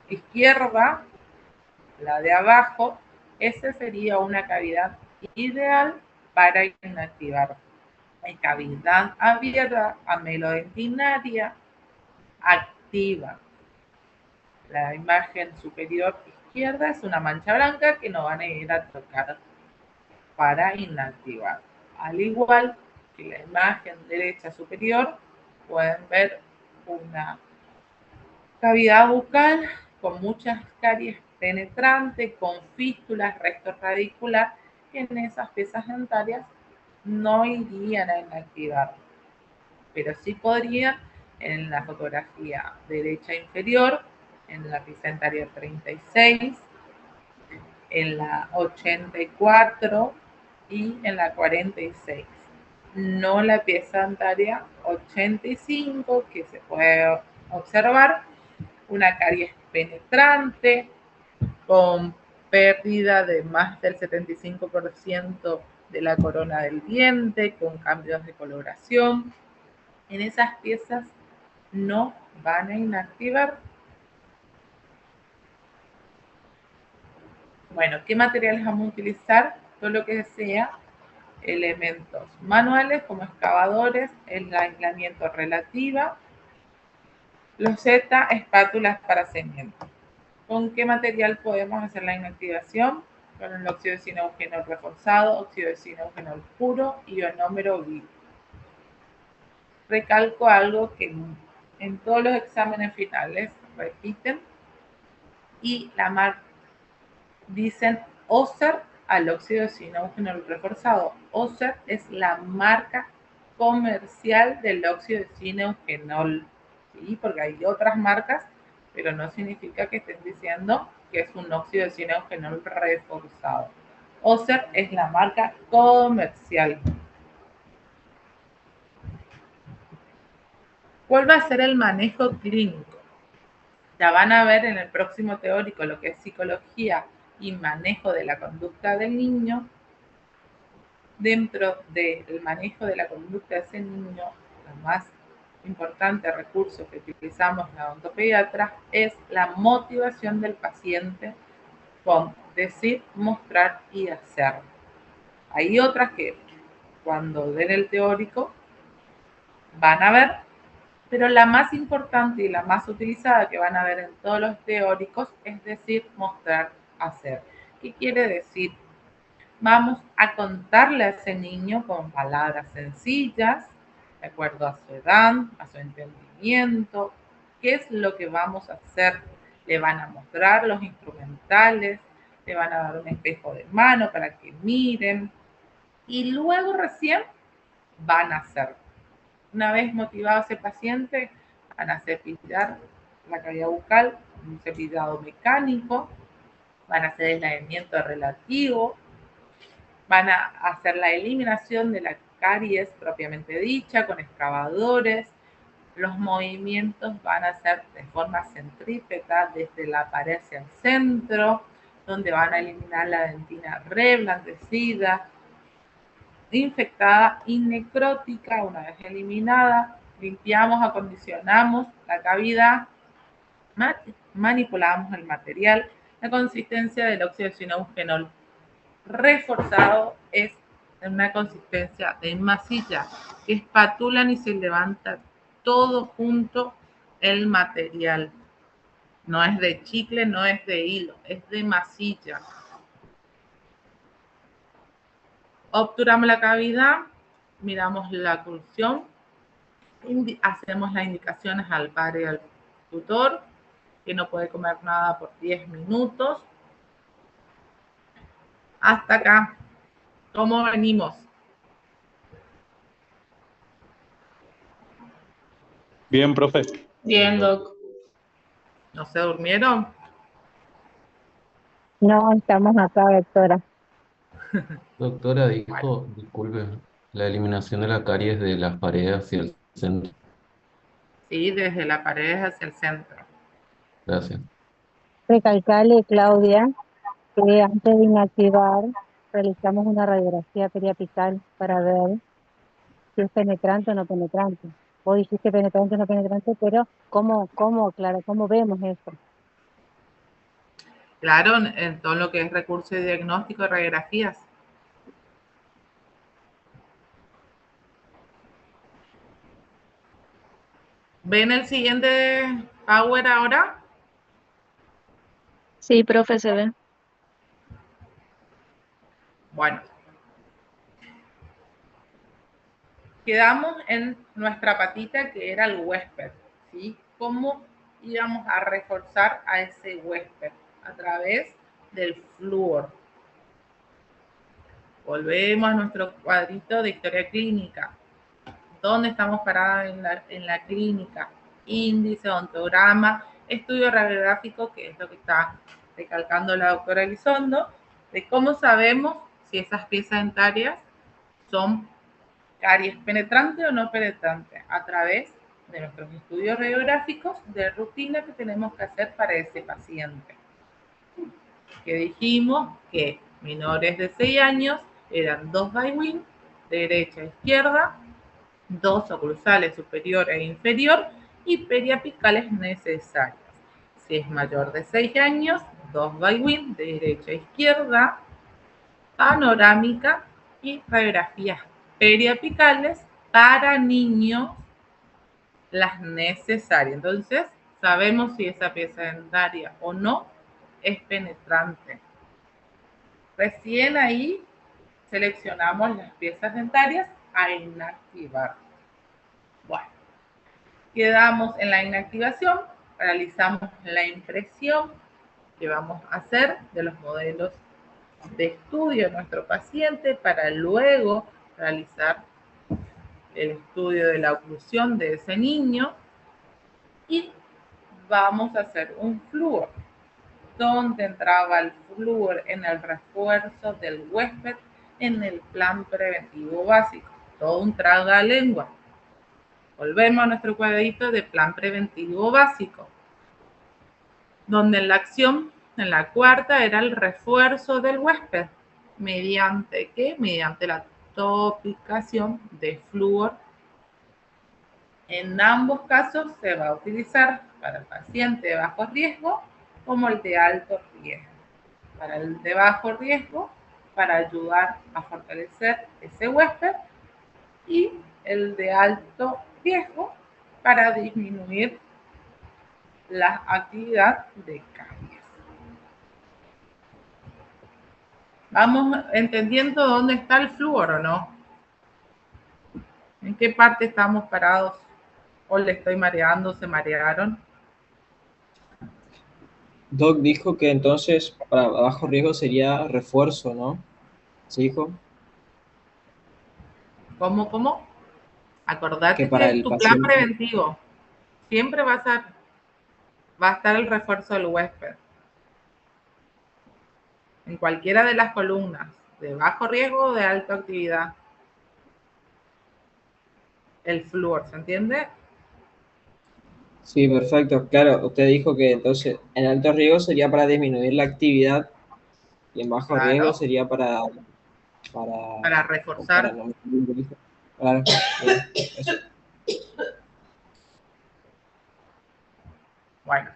izquierda, la de abajo. Esa sería una cavidad ideal para inactivar. Hay cavidad abierta, amelodentinaria, activa. La imagen superior izquierda es una mancha blanca que no van a ir a tocar para inactivar. Al igual que la imagen derecha superior, pueden ver una cavidad bucal con muchas caries penetrantes, con fístulas, resto radicular, que en esas piezas dentarias no irían a inactivar, pero sí podrían en la fotografía derecha inferior, en la pieza dentaria 36, en la 84 y en la 46. No la pieza dentaria 85, que se puede observar una caries penetrante con pérdida de más del 75% de la corona del diente, con cambios de coloración. En esas piezas no van a inactivar. Bueno, ¿qué materiales vamos a utilizar? Todo lo que sea elementos manuales como excavadores, el aislamiento relativa, loseta, espátulas para cemento. ¿Con qué material podemos hacer la inactivación? Con el óxido de zinc eugenol reforzado, óxido de zinc eugenol puro y ionómero vivo. Recalco algo que en todos los exámenes finales repiten y la marca dicen Oser al óxido de zinc eugenol reforzado. Oser es la marca comercial del óxido de zinc eugenol, ¿sí? Porque hay otras marcas, pero no significa que estén diciendo que es un óxido de zinc eugenol reforzado. Oser es la marca comercial. ¿Cuál va a ser el manejo clínico? Ya van a ver en el próximo teórico lo que es psicología y manejo de la conducta del niño. Dentro del manejo de la conducta de ese niño, lo más importante recurso que utilizamos en la odontopediatra es la motivación del paciente con decir, mostrar y hacer. Hay otras que cuando den el teórico van a ver, pero la más importante y la más utilizada que van a ver en todos los teóricos es decir, mostrar, hacer. ¿Qué quiere decir? Vamos a contarle a ese niño con palabras sencillas, de acuerdo a su edad, a su entendimiento, qué es lo que vamos a hacer. Le van a mostrar los instrumentales, le van a dar un espejo de mano para que miren y luego recién van a hacerlo. Una vez motivado ese paciente, van a cepillar la cavidad bucal, un cepillado mecánico, van a hacer el aislamiento relativo, van a hacer la eliminación de la caries propiamente dicha con excavadores. Los movimientos van a ser de forma centrípeta desde la pared hacia el centro, donde van a eliminar la dentina reblandecida, infectada y necrótica. Una vez eliminada, limpiamos, acondicionamos la cavidad, manipulamos el material. La consistencia del óxido de zinc reforzado es una consistencia de masilla, que espatulan y se levanta todo junto el material. No es de chicle, no es de hilo, es de masilla. Obturamos la cavidad, miramos la oclusión, hacemos las indicaciones al padre y al tutor, que no puede comer nada por 10 minutos. Hasta acá, ¿cómo venimos? Bien, profe. Bien, Doc. ¿No se durmieron? No, estamos acá, doctora. Doctora, Bueno, dijo, disculpe, la eliminación de la caries de las paredes hacia el centro. sí, desde la pared hacia el centro. Gracias. Recalcarle, Claudia, que antes de inactivar realizamos una radiografía periapical para ver si es penetrante o no penetrante. Vos dijiste penetrante o no penetrante, pero claro, ¿cómo vemos eso? Claro, en todo lo que es recurso de diagnóstico y radiografías. ¿Ven el siguiente Power ahora? Sí, profe, se ve. Bueno, quedamos en nuestra patita que era el huésped, ¿sí? ¿Cómo íbamos a reforzar a ese huésped? A través del flúor. Volvemos a nuestro cuadrito de historia clínica. ¿Dónde estamos parados en la clínica? Índice, ontograma, estudio radiográfico, que es lo que está recalcando la doctora Elizondo, de cómo sabemos si esas piezas dentarias son caries penetrante o no penetrante, a través de nuestros estudios radiográficos de rutina que tenemos que hacer para ese paciente. Que dijimos que menores de 6 años eran 2 Bywin, derecha e izquierda, 2 oclusales superior e inferior y periapicales necesarias. Si es mayor de 6 años, 2 Bywin, derecha e izquierda, panorámica y radiografías periapicales para niños, las necesarias. Entonces, sabemos si esa pieza dentaria o no es penetrante. Recién ahí seleccionamos las piezas dentarias a inactivar. Bueno, quedamos en la inactivación, realizamos la impresión que vamos a hacer de los modelos de estudio de nuestro paciente para luego realizar el estudio de la oclusión de ese niño y vamos a hacer un flúor. ¿Dónde entraba el flúor? En el refuerzo del huésped en el plan preventivo básico. Todo un tragalengua. Volvemos a nuestro cuadrito de plan preventivo básico, donde la acción en la cuarta era el refuerzo del huésped. ¿Mediante qué? Mediante la topicación de flúor. En ambos casos se va a utilizar para el paciente de bajo riesgo como el de alto riesgo. Para el de bajo riesgo, para ayudar a fortalecer ese huésped, y el de alto riesgo para disminuir la actividad de caries. ¿Vamos entendiendo dónde está el flúor o no? ¿En qué parte estamos parados? ¿O le estoy mareando? ¿Se marearon? Doc dijo que entonces para bajo riesgo sería refuerzo, ¿no? ¿Sí dijo? ¿Cómo? Que Acordate que para es el tu plan paciente, preventivo. Siempre va a estar el refuerzo del huésped. En cualquiera de las columnas, de bajo riesgo o de alta actividad. El flúor, ¿se entiende? sí, perfecto. Claro, usted dijo que entonces en alto riesgo sería para disminuir la actividad y en bajo riesgo Claro, sería para, para para reforzar. no. Claro, bien, eso. Bueno,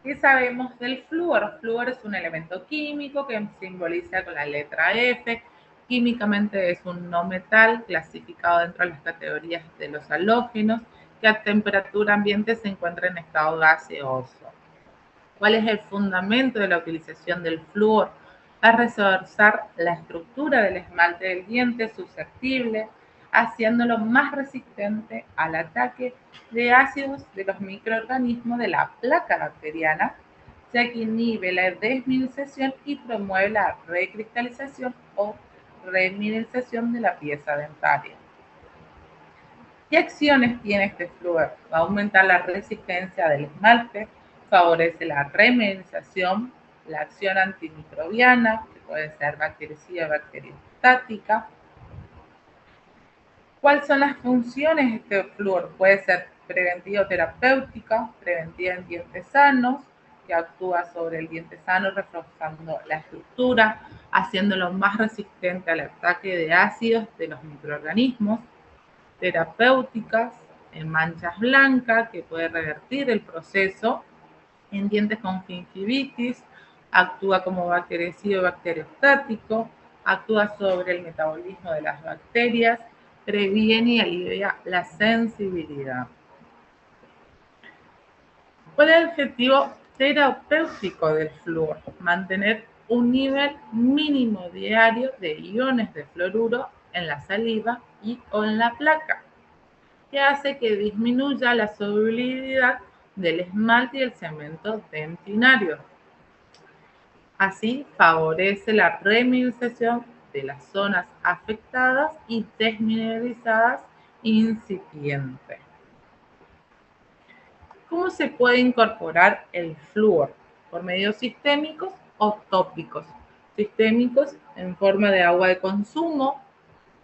¿qué sabemos del flúor? Flúor es un elemento químico que simboliza con la letra F. Químicamente es un no metal clasificado dentro de las categorías de los halógenos que a temperatura ambiente se encuentra en estado gaseoso. ¿Cuál es el fundamento de la utilización del flúor? Es reforzar la estructura del esmalte del diente susceptible, haciéndolo más resistente al ataque de ácidos de los microorganismos de la placa bacteriana, ya que inhibe la desmineralización y promueve la recristalización o remineralización de la pieza dentaria. ¿Qué acciones tiene este flúor? Va a aumentar la resistencia del esmalte, favorece la remineralización, la acción antimicrobiana, que puede ser bactericida o bacteriostática. ¿Cuáles son las funciones de este flúor? Puede ser preventiva o terapéutica, preventiva en dientes sanos, que actúa sobre el diente sano reforzando la estructura, haciéndolo más resistente al ataque de ácidos de los microorganismos. Terapéuticas en manchas blancas, que puede revertir el proceso, en dientes con gingivitis, actúa como bactericida o bacteriostático, actúa sobre el metabolismo de las bacterias, previene y alivia la sensibilidad. ¿Cuál es el objetivo terapéutico del flúor? Mantener un nivel mínimo diario de iones de fluoruro en la saliva y o en la placa, que hace que disminuya la solubilidad del esmalte y el cemento dentinario. Así favorece la remineralización de las zonas afectadas y desmineralizadas incipientes. ¿Cómo se puede incorporar el flúor? Por medios sistémicos o tópicos. Sistémicos en forma de agua de consumo,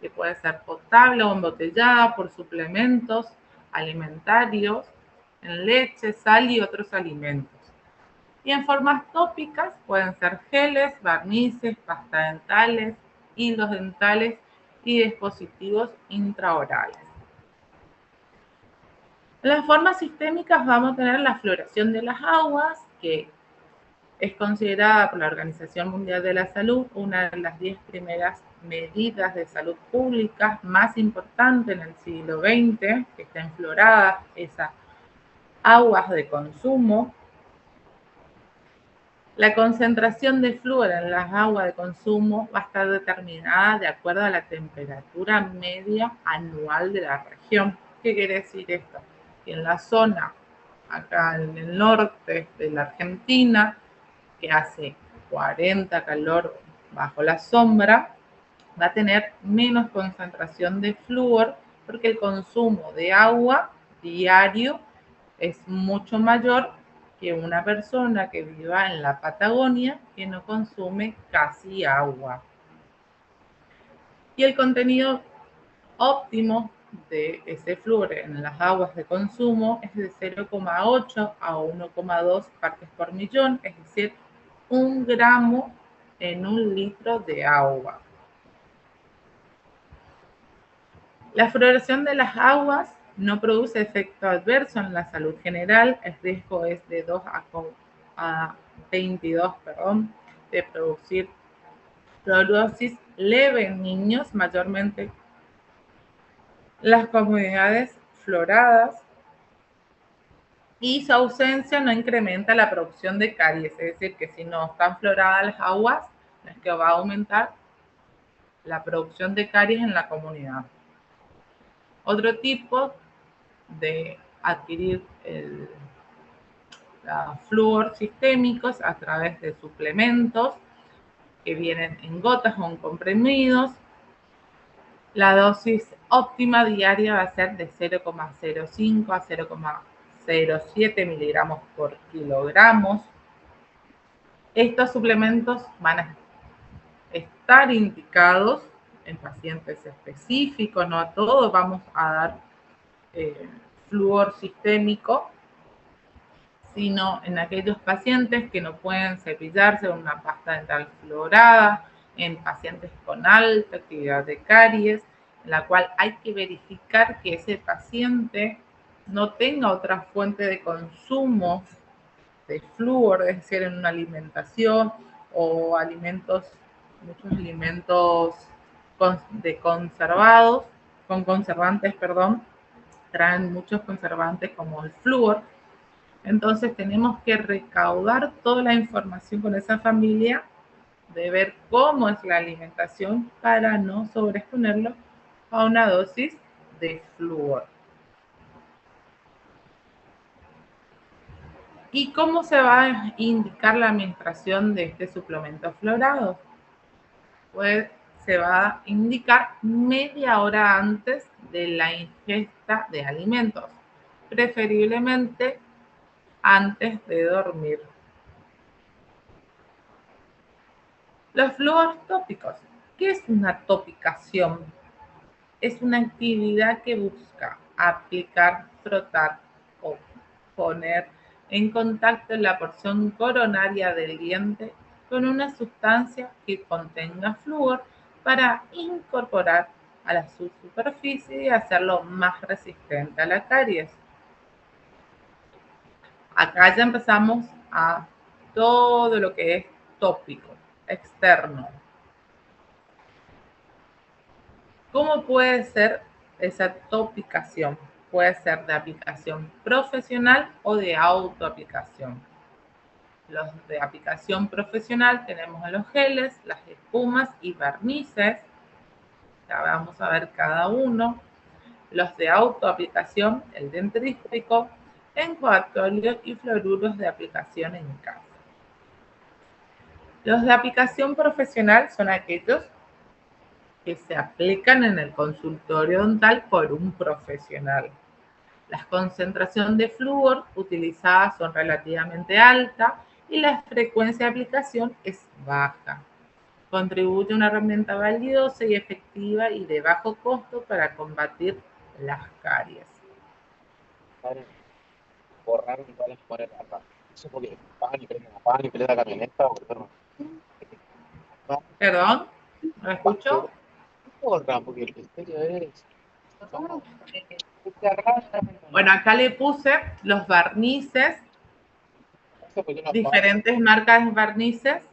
que puede ser potable o embotellada por suplementos alimentarios, en leche, sal y otros alimentos. Y en formas tópicas pueden ser geles, barnices, pastas dentales, hilos dentales y dispositivos intraorales. En las formas sistémicas vamos a tener la fluoración de las aguas, que es considerada por la Organización Mundial de la Salud una de las 10 primeras medidas de salud pública más importantes en el siglo XX, que estén fluoradas esas aguas de consumo. La concentración de flúor en las aguas de consumo va a estar determinada de acuerdo a la temperatura media anual de la región. ¿Qué quiere decir esto? Que en la zona, acá en el norte de la Argentina, que hace 40 calor bajo la sombra, va a tener menos concentración de flúor porque el consumo de agua diario es mucho mayor que una persona que viva en la Patagonia que no consume casi agua. Y el contenido óptimo de ese flúor en las aguas de consumo es de 0,8 a 1,2 partes por millón, es decir, 1 gramo en 1 litro de agua. La fluoración de las aguas no produce efecto adverso en la salud general. El riesgo es de 2 a 22 de producir fluorosis leve en niños, mayormente las comunidades fluoradas, y su ausencia no incrementa la producción de caries, es decir, que si no están fluoradas las aguas, es que va a aumentar la producción de caries en la comunidad. Otro tipo de adquirir la flúor sistémicos a través de suplementos que vienen en gotas o en comprimidos. La dosis óptima diaria va a ser de 0,05 a 0,07 miligramos por kilogramos. Estos suplementos van a estar indicados en pacientes específicos, no a todos vamos a dar flúor sistémico, sino en aquellos pacientes que no pueden cepillarse con una pasta dental fluorada, en pacientes con alta actividad de caries, en la cual hay que verificar que ese paciente no tenga otra fuente de consumo de flúor, es decir, en una alimentación o muchos alimentos con conservantes, traen muchos conservantes como el flúor. Entonces tenemos que recaudar toda la información con esa familia, de ver cómo es la alimentación para no sobreexponerlo a una dosis de flúor. ¿Y cómo se va a indicar la administración de este suplemento fluorado? Pues se va a indicar media hora antes de la ingesta de alimentos, preferiblemente antes de dormir. Los flúor tópicos. ¿Qué es una topicación? Es una actividad que busca aplicar, frotar o poner en contacto la porción coronaria del diente con una sustancia que contenga flúor para incorporar a la superficie y hacerlo más resistente a la caries. Acá ya empezamos a todo lo que es tópico, externo. ¿Cómo puede ser esa topicación? Puede ser de aplicación profesional o de autoaplicación. Los de aplicación profesional tenemos los geles, las espumas y barnices. Ya vamos a ver cada uno. Los de autoaplicación, el dentrístico, enjuagatorio y fluoruros de aplicación en casa. Los de aplicación profesional son aquellos que se aplican en el consultorio dental por un profesional. Las concentraciones de flúor utilizadas son relativamente altas y la frecuencia de aplicación es baja. Contribuye a una herramienta valiosa y efectiva y de bajo costo para combatir las caries. Borrar igual es poner acá. Eso porque pagan y prenden la camioneta. ¿Perdón? ¿No lo escucho? Borran porque el misterio es... Bueno, acá le puse los barnices, diferentes marcas de barnices.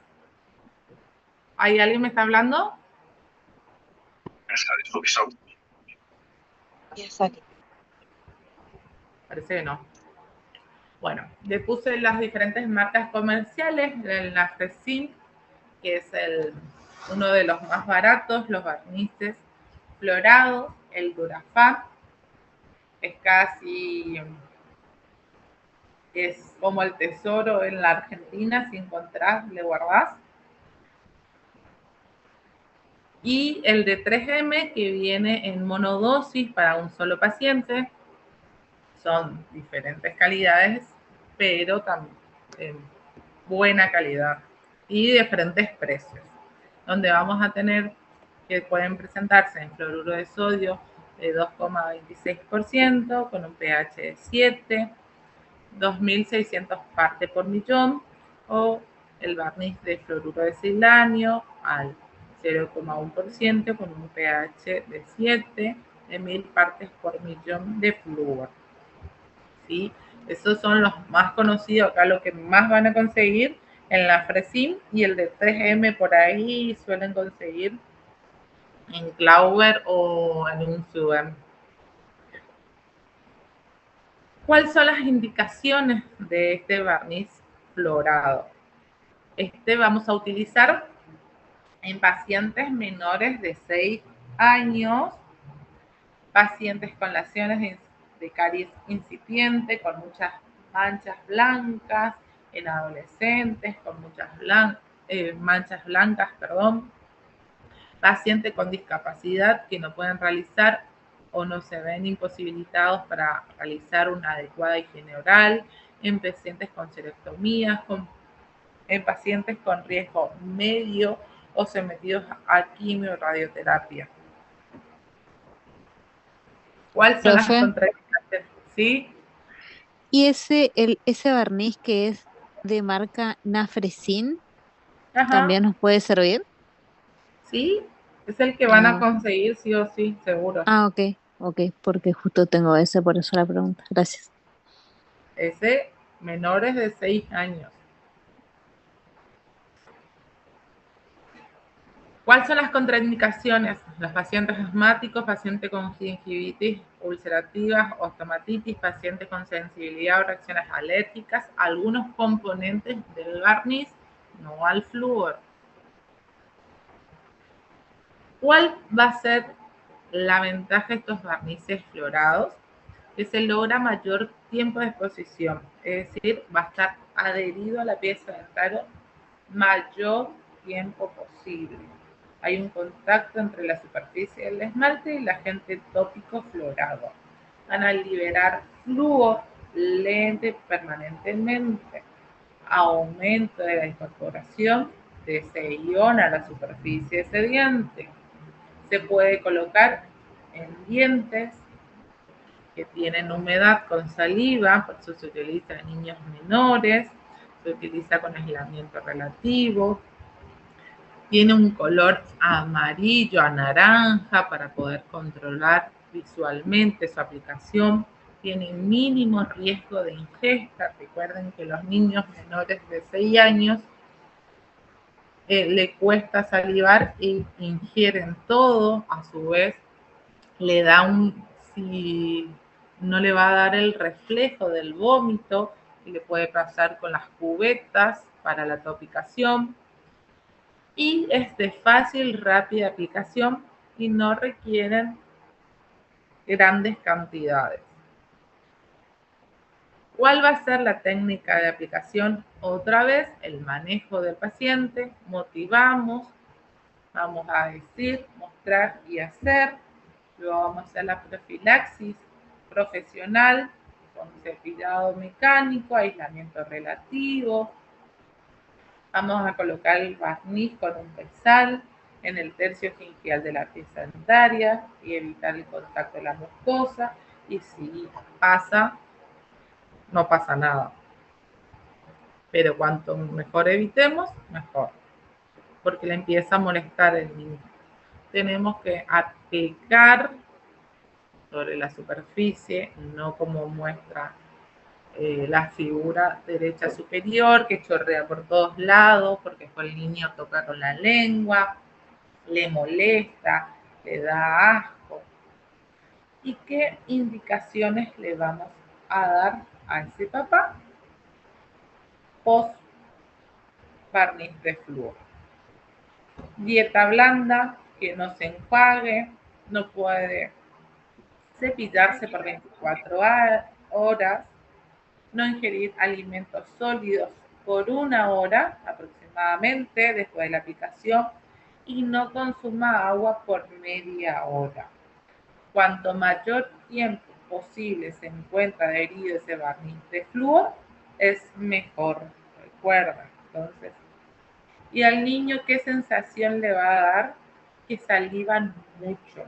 ¿Hay alguien me está hablando? Parece que no. Bueno, le puse las diferentes marcas comerciales, el Nafresin, que es uno de los más baratos, los barnices florados, el Durafab, es como el tesoro en la Argentina, si encontrás, le guardás. Y el de 3M, que viene en monodosis para un solo paciente. Son diferentes calidades, pero también buena calidad y diferentes precios, donde vamos a tener que pueden presentarse en fluoruro de sodio de 2,26% con un pH de 7, 2.600 partes por millón, o el barniz de fluoruro de selenio al 0,1% con un pH de 7, de 1.000 partes por millón de flúor. ¿Sí? Esos son los más conocidos, acá lo que más van a conseguir en la Fresim, y el de 3M por ahí suelen conseguir en Klauber o en un Suem. ¿Cuáles son las indicaciones de este barniz florado? Vamos a utilizar En pacientes menores de 6 años, pacientes con lesiones de caries incipiente, con muchas manchas blancas, en adolescentes con muchas manchas blancas, pacientes con discapacidad que no pueden realizar o no se ven imposibilitados para realizar una adecuada higiene oral, en pacientes con cerectomías, en pacientes con riesgo medio o sometidos a quimio o radioterapia. ¿Cuáles son las Profe, contraindicaciones? ¿Sí? ¿y ese barniz que es de marca Nafrecin Ajá. también nos puede servir? Sí, es el que van a Ah, conseguir sí o sí, seguro. ok, porque justo tengo ese, por eso la pregunta. Gracias. Ese, menores de 6 años. ¿Cuáles son las contraindicaciones? Los pacientes asmáticos, pacientes con gingivitis ulcerativa, ostomatitis, pacientes con sensibilidad o reacciones alérgicas, algunos componentes del barniz, no al flúor. ¿Cuál va a ser la ventaja de estos barnices fluorados? Que se logra mayor tiempo de exposición, es decir, va a estar adherido a la pieza dental mayor tiempo posible. Hay un contacto entre la superficie del esmalte y el agente tópico fluorado. Van a liberar flúor lente permanentemente. Aumento de la incorporación de ese ion a la superficie de ese diente. Se puede colocar en dientes que tienen humedad con saliva, por eso se utiliza en niños menores, se utiliza con aislamiento relativo, tiene un color amarillo a naranja para poder controlar visualmente su aplicación, tiene mínimo riesgo de ingesta. Recuerden que los niños menores de 6 años le cuesta salivar y ingieren todo, a su vez le da si no le va a dar el reflejo del vómito, que le puede pasar con las cubetas para la topicación, y es de fácil, rápida aplicación y no requieren grandes cantidades. ¿Cuál va a ser la técnica de aplicación? Otra vez, el manejo del paciente, motivamos, vamos a decir, mostrar y hacer. Luego vamos a hacer la profilaxis profesional con cepillado mecánico, aislamiento relativo. Vamos a colocar el barniz con un pensal en el tercio gingival de la pieza dentaria y evitar el contacto de la mucosa. Y si pasa, no pasa nada. Pero cuanto mejor evitemos, mejor. Porque le empieza a molestar el niño. Tenemos que aplicar sobre la superficie, no como muestra la figura derecha superior, que chorrea por todos lados, porque después el niño toca con la lengua, le molesta, le da asco. ¿Y qué indicaciones le vamos a dar a ese papá post barniz de flúor? Dieta blanda, que no se enjuague, no puede cepillarse por 24 horas, no ingerir alimentos sólidos por 1 hora aproximadamente después de la aplicación y no consuma agua por media hora. Cuanto mayor tiempo posible se encuentra adherido ese barniz de flúor, es mejor, recuerda. Entonces, ¿y al niño qué sensación le va a dar? Que salivan mucho.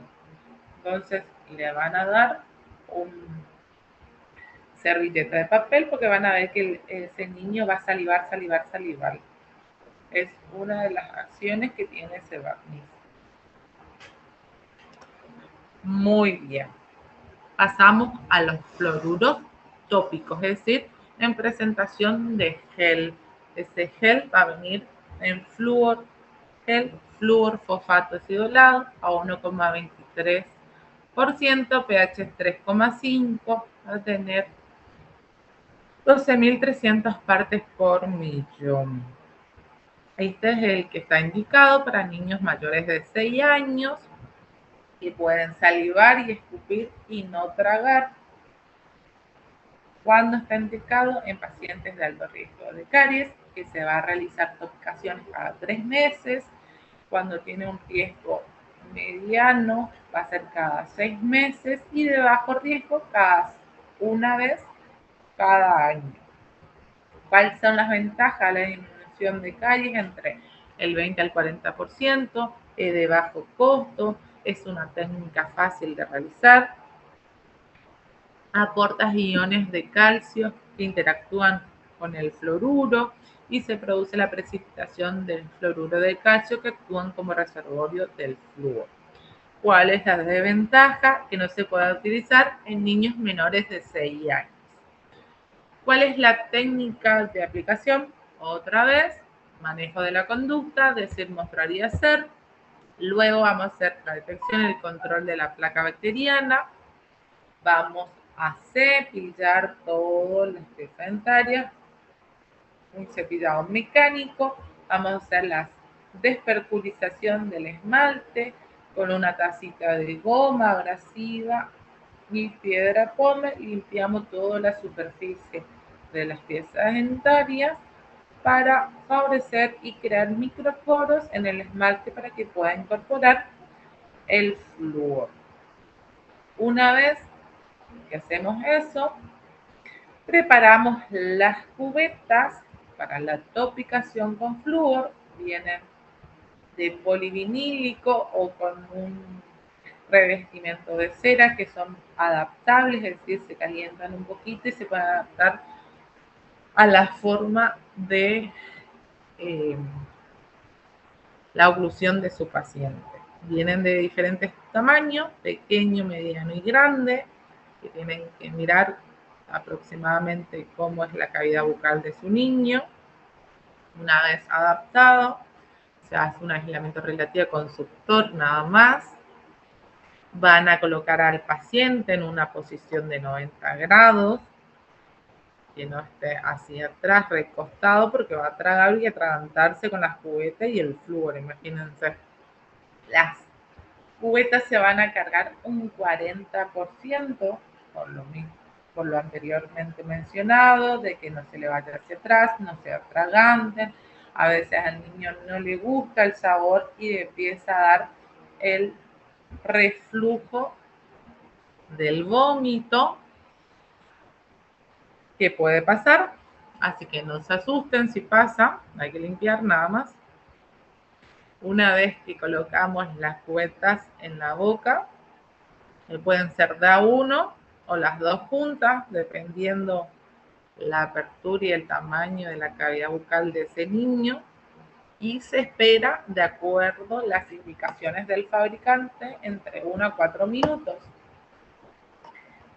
Entonces, le van a dar un servilleta de papel porque van a ver que ese niño va a salivar. Es una de las acciones que tiene ese barniz. Muy bien. Pasamos a los fluoruros tópicos, es decir, en presentación de gel. Ese gel va a venir en flúor, gel, flúor, fosfato acidulado a 1,23%, pH 3,5, va a tener 12.300 partes por millón. Este es el que está indicado para niños mayores de 6 años que pueden salivar y escupir y no tragar. Cuando está indicado en pacientes de alto riesgo de caries, que se va a realizar topicaciones cada 3 meses. Cuando tiene un riesgo mediano, va a ser cada 6 meses y de bajo riesgo una vez cada año. ¿Cuáles son las ventajas de la disminución de caries? Entre el 20 al 40%, es de bajo costo, es una técnica fácil de realizar, aporta iones de calcio que interactúan con el fluoruro y se produce la precipitación del fluoruro de calcio que actúan como reservorio del flúor. ¿Cuál es la desventaja? Que no se puede utilizar en niños menores de 6 años. ¿Cuál es la técnica de aplicación? Otra vez, manejo de la conducta, decir, mostrar y hacer. Luego vamos a hacer la detección y el control de la placa bacteriana. Vamos a cepillar todas las piezas dentarias, un cepillado mecánico. Vamos a hacer la desperculización del esmalte con una tacita de goma abrasiva y piedra pómez. Limpiamos toda la superficie de las piezas dentarias para favorecer y crear microporos en el esmalte para que pueda incorporar el flúor. Una vez que hacemos eso, preparamos las cubetas para la topicación con flúor. Vienen de polivinílico o con un revestimiento de cera que son adaptables, es decir, se calientan un poquito y se pueden adaptar a la forma de la oclusión de su paciente. Vienen de diferentes tamaños, pequeño, mediano y grande, que tienen que mirar aproximadamente cómo es la cavidad bucal de su niño. Una vez adaptado, se hace un aislamiento relativo con suctor nada más. Van a colocar al paciente en una posición de 90 grados, que no esté hacia atrás, recostado, porque va a tragar y atragantarse con las cubetas y el flúor. Imagínense, las cubetas se van a cargar un 40% por lo anteriormente mencionado, de que no se le vaya hacia atrás, no se atraganten. A veces al niño no le gusta el sabor y empieza a dar el reflujo del vómito que puede pasar, así que no se asusten si pasa, hay que limpiar nada más. Una vez que colocamos las cubetas en la boca, pueden ser de a uno o las dos juntas, dependiendo la apertura y el tamaño de la cavidad bucal de ese niño, y se espera, de acuerdo a las indicaciones del fabricante, entre 1 a 4 minutos.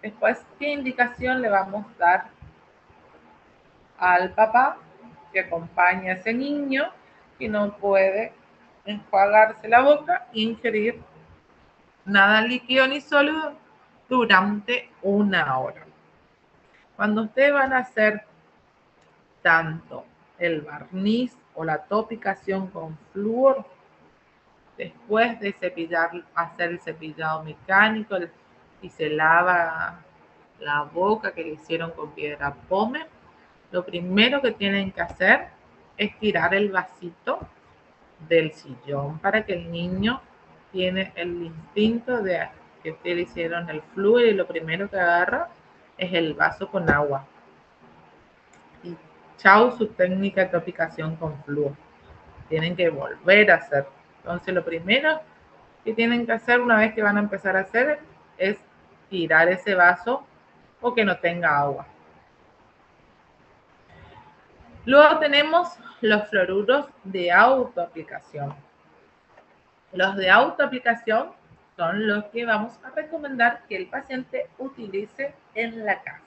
Después, ¿qué indicación le vamos a dar al papá que acompaña a ese niño que no puede enjuagarse la boca e ingerir nada líquido ni sólido durante 1 hora? Cuando ustedes van a hacer tanto el barniz o la topicación con flúor, después de cepillar, hacer el cepillado mecánico y se lava la boca que le hicieron con piedra pómez, lo primero que tienen que hacer es tirar el vasito del sillón para que el niño tiene el instinto de que ustedes le hicieron el flúor y lo primero que agarra es el vaso con agua. Y chau su técnica de topicación con flúor. Tienen que volver a hacer. Entonces lo primero que tienen que hacer una vez que van a empezar a hacer es tirar ese vaso o que no tenga agua. Luego tenemos los fluoruros de autoaplicación. Los de autoaplicación son los que vamos a recomendar que el paciente utilice en la casa,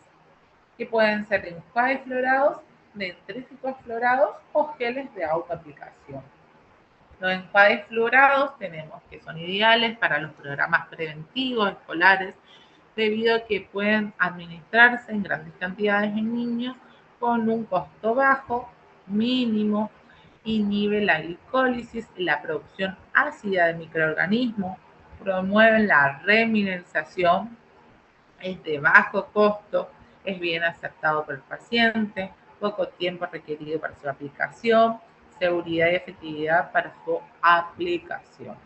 que pueden ser enjuagues fluorados, dentríficos fluorados o geles de autoaplicación. Los enjuagues fluorados tenemos que son ideales para los programas preventivos escolares, debido a que pueden administrarse en grandes cantidades en niños con un costo bajo, mínimo, inhibe la glicólisis y la producción ácida de microorganismos, promueve la remineralización, es de bajo costo, es bien aceptado por el paciente, poco tiempo requerido para su aplicación, seguridad y efectividad para su aplicación.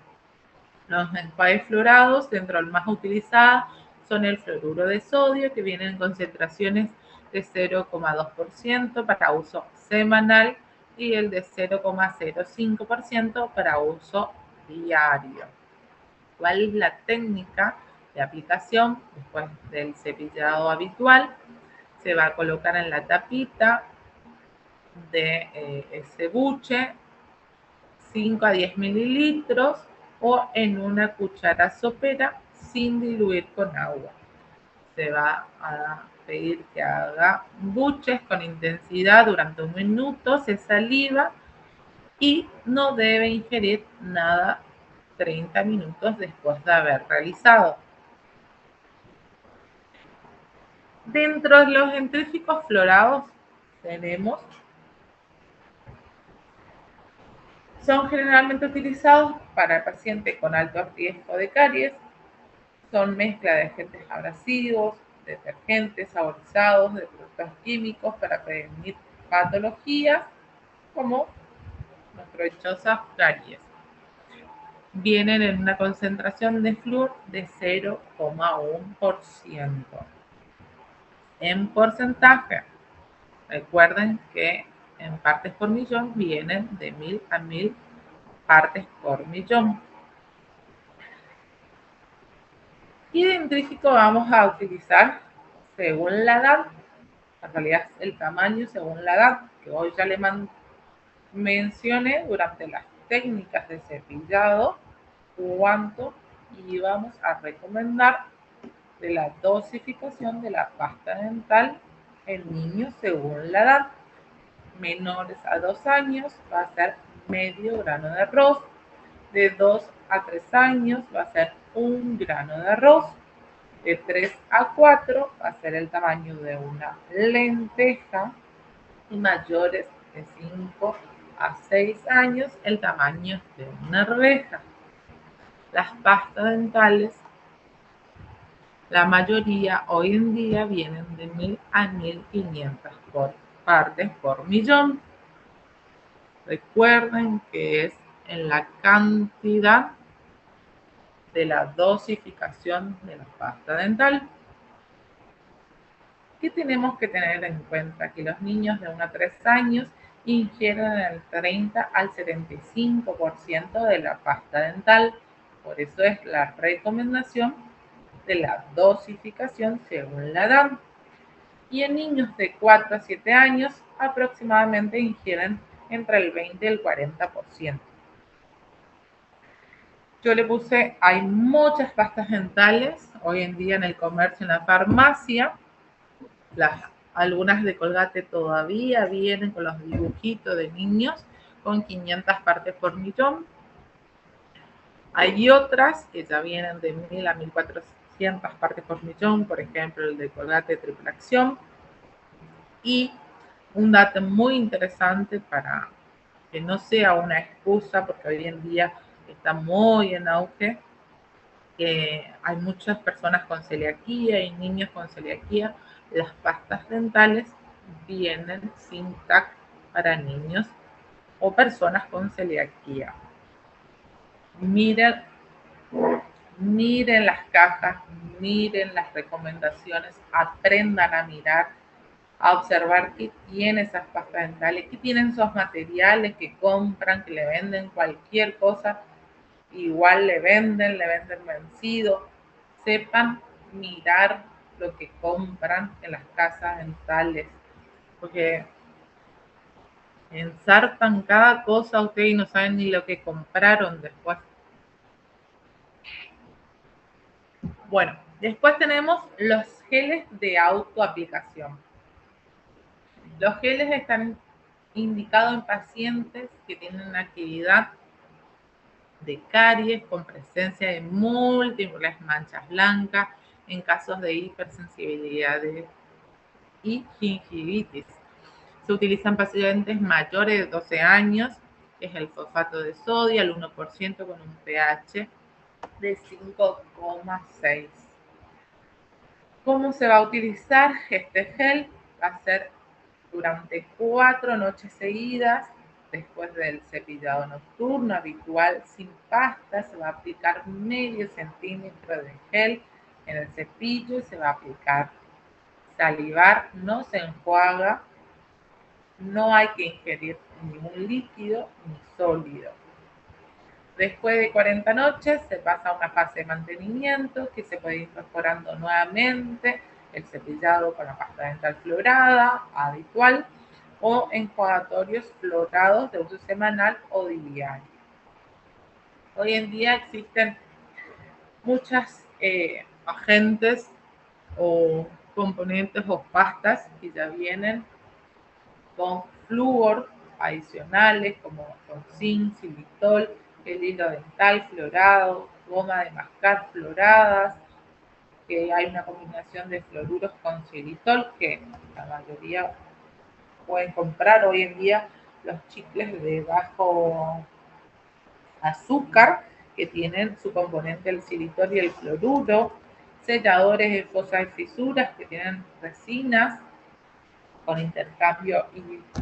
Los enjuagues fluorados, dentro de los más utilizados, son el fluoruro de sodio, que viene en concentraciones de 0,2% para uso semanal y el de 0,05% para uso diario. ¿Cuál es la técnica de aplicación? Después del cepillado habitual, se va a colocar en la tapita de ese buche 5 a 10 mililitros o en una cuchara sopera sin diluir con agua. Se va a pedir que haga buches con intensidad durante 1 minuto, se saliva y no debe ingerir nada 30 minutos después de haber realizado. Dentro de los dentífricos florados tenemos, son generalmente utilizados para el paciente con alto riesgo de caries, son mezcla de agentes abrasivos, detergentes, saborizados, de productos químicos para prevenir patologías como las provechosas caries. Vienen en una concentración de flúor de 0,1%. En porcentaje, recuerden que en partes por millón vienen de 1000 a 1000 partes por millón. Y dentrífico vamos a utilizar según la edad, en realidad el tamaño según la edad, que hoy ya le mencioné durante las técnicas de cepillado cuánto íbamos a recomendar de la dosificación de la pasta dental en niños según la edad. Menores a 2 años va a ser medio grano de arroz, de 2 a 3 años va a ser 1 grano de arroz, de 3 a 4 va a ser el tamaño de una lenteja y mayores de 5 a 6 años el tamaño de una arveja. Las pastas dentales, la mayoría hoy en día vienen de 1000 a 1500 partes por millón. Recuerden que es en la cantidad de la dosificación de la pasta dental. ¿Qué tenemos que tener en cuenta? Que los niños de 1 a 3 años ingieren el 30 al 75% de la pasta dental. Por eso es la recomendación de la dosificación según la edad. Y en niños de 4 a 7 años aproximadamente ingieren entre el 20 y el 40%. Yo le puse, hay muchas pastas dentales hoy en día en el comercio, en la farmacia. Algunas de Colgate todavía vienen con los dibujitos de niños con 500 partes por millón. Hay otras que ya vienen de 1000 a 1400 partes por millón, por ejemplo el de Colgate Triple Acción. Y un dato muy interesante para que no sea una excusa, porque hoy en día está muy en auge, que hay muchas personas con celiaquía y niños con celiaquía. Las pastas dentales vienen sin TAC para niños o personas con celiaquía. Miren las cajas, miren las recomendaciones, aprendan a mirar, a observar qué tiene esas pastas dentales, qué tienen esos materiales que compran, que le venden cualquier cosa, igual le venden vencido. Sepan mirar lo que compran en las casas dentales, porque ensartan cada cosa a ustedes y no saben ni lo que compraron después. Bueno, después tenemos los geles de autoaplicación. Los geles están indicados en pacientes que tienen una actividad de caries con presencia de múltiples manchas blancas en casos de hipersensibilidad y gingivitis. Se utilizan pacientes mayores de 12 años que es el fosfato de sodio al 1% con un pH de 5,6. ¿Cómo se va a utilizar este gel? Va a ser durante 4 noches seguidas, después del cepillado nocturno habitual sin pasta. Se va a aplicar medio centímetro de gel en el cepillo y se va a aplicar. Salivar, no se enjuaga, no hay que ingerir ningún líquido ni sólido. Después de 40 noches se pasa a una fase de mantenimiento que se puede ir incorporando nuevamente el cepillado con la pasta dental fluorada habitual o enjuagatorios fluorados de uso semanal o diario. Hoy en día existen muchas agentes o componentes o pastas que ya vienen con flúor adicionales como con zinc, xilitol, el hilo dental fluorado, goma de mascar fluoradas, que hay una combinación de fluoruros con xilitol que la mayoría pueden comprar hoy en día los chicles de bajo azúcar que tienen su componente el xilitol y el fluoruro, selladores de fosas y fisuras que tienen resinas con intercambio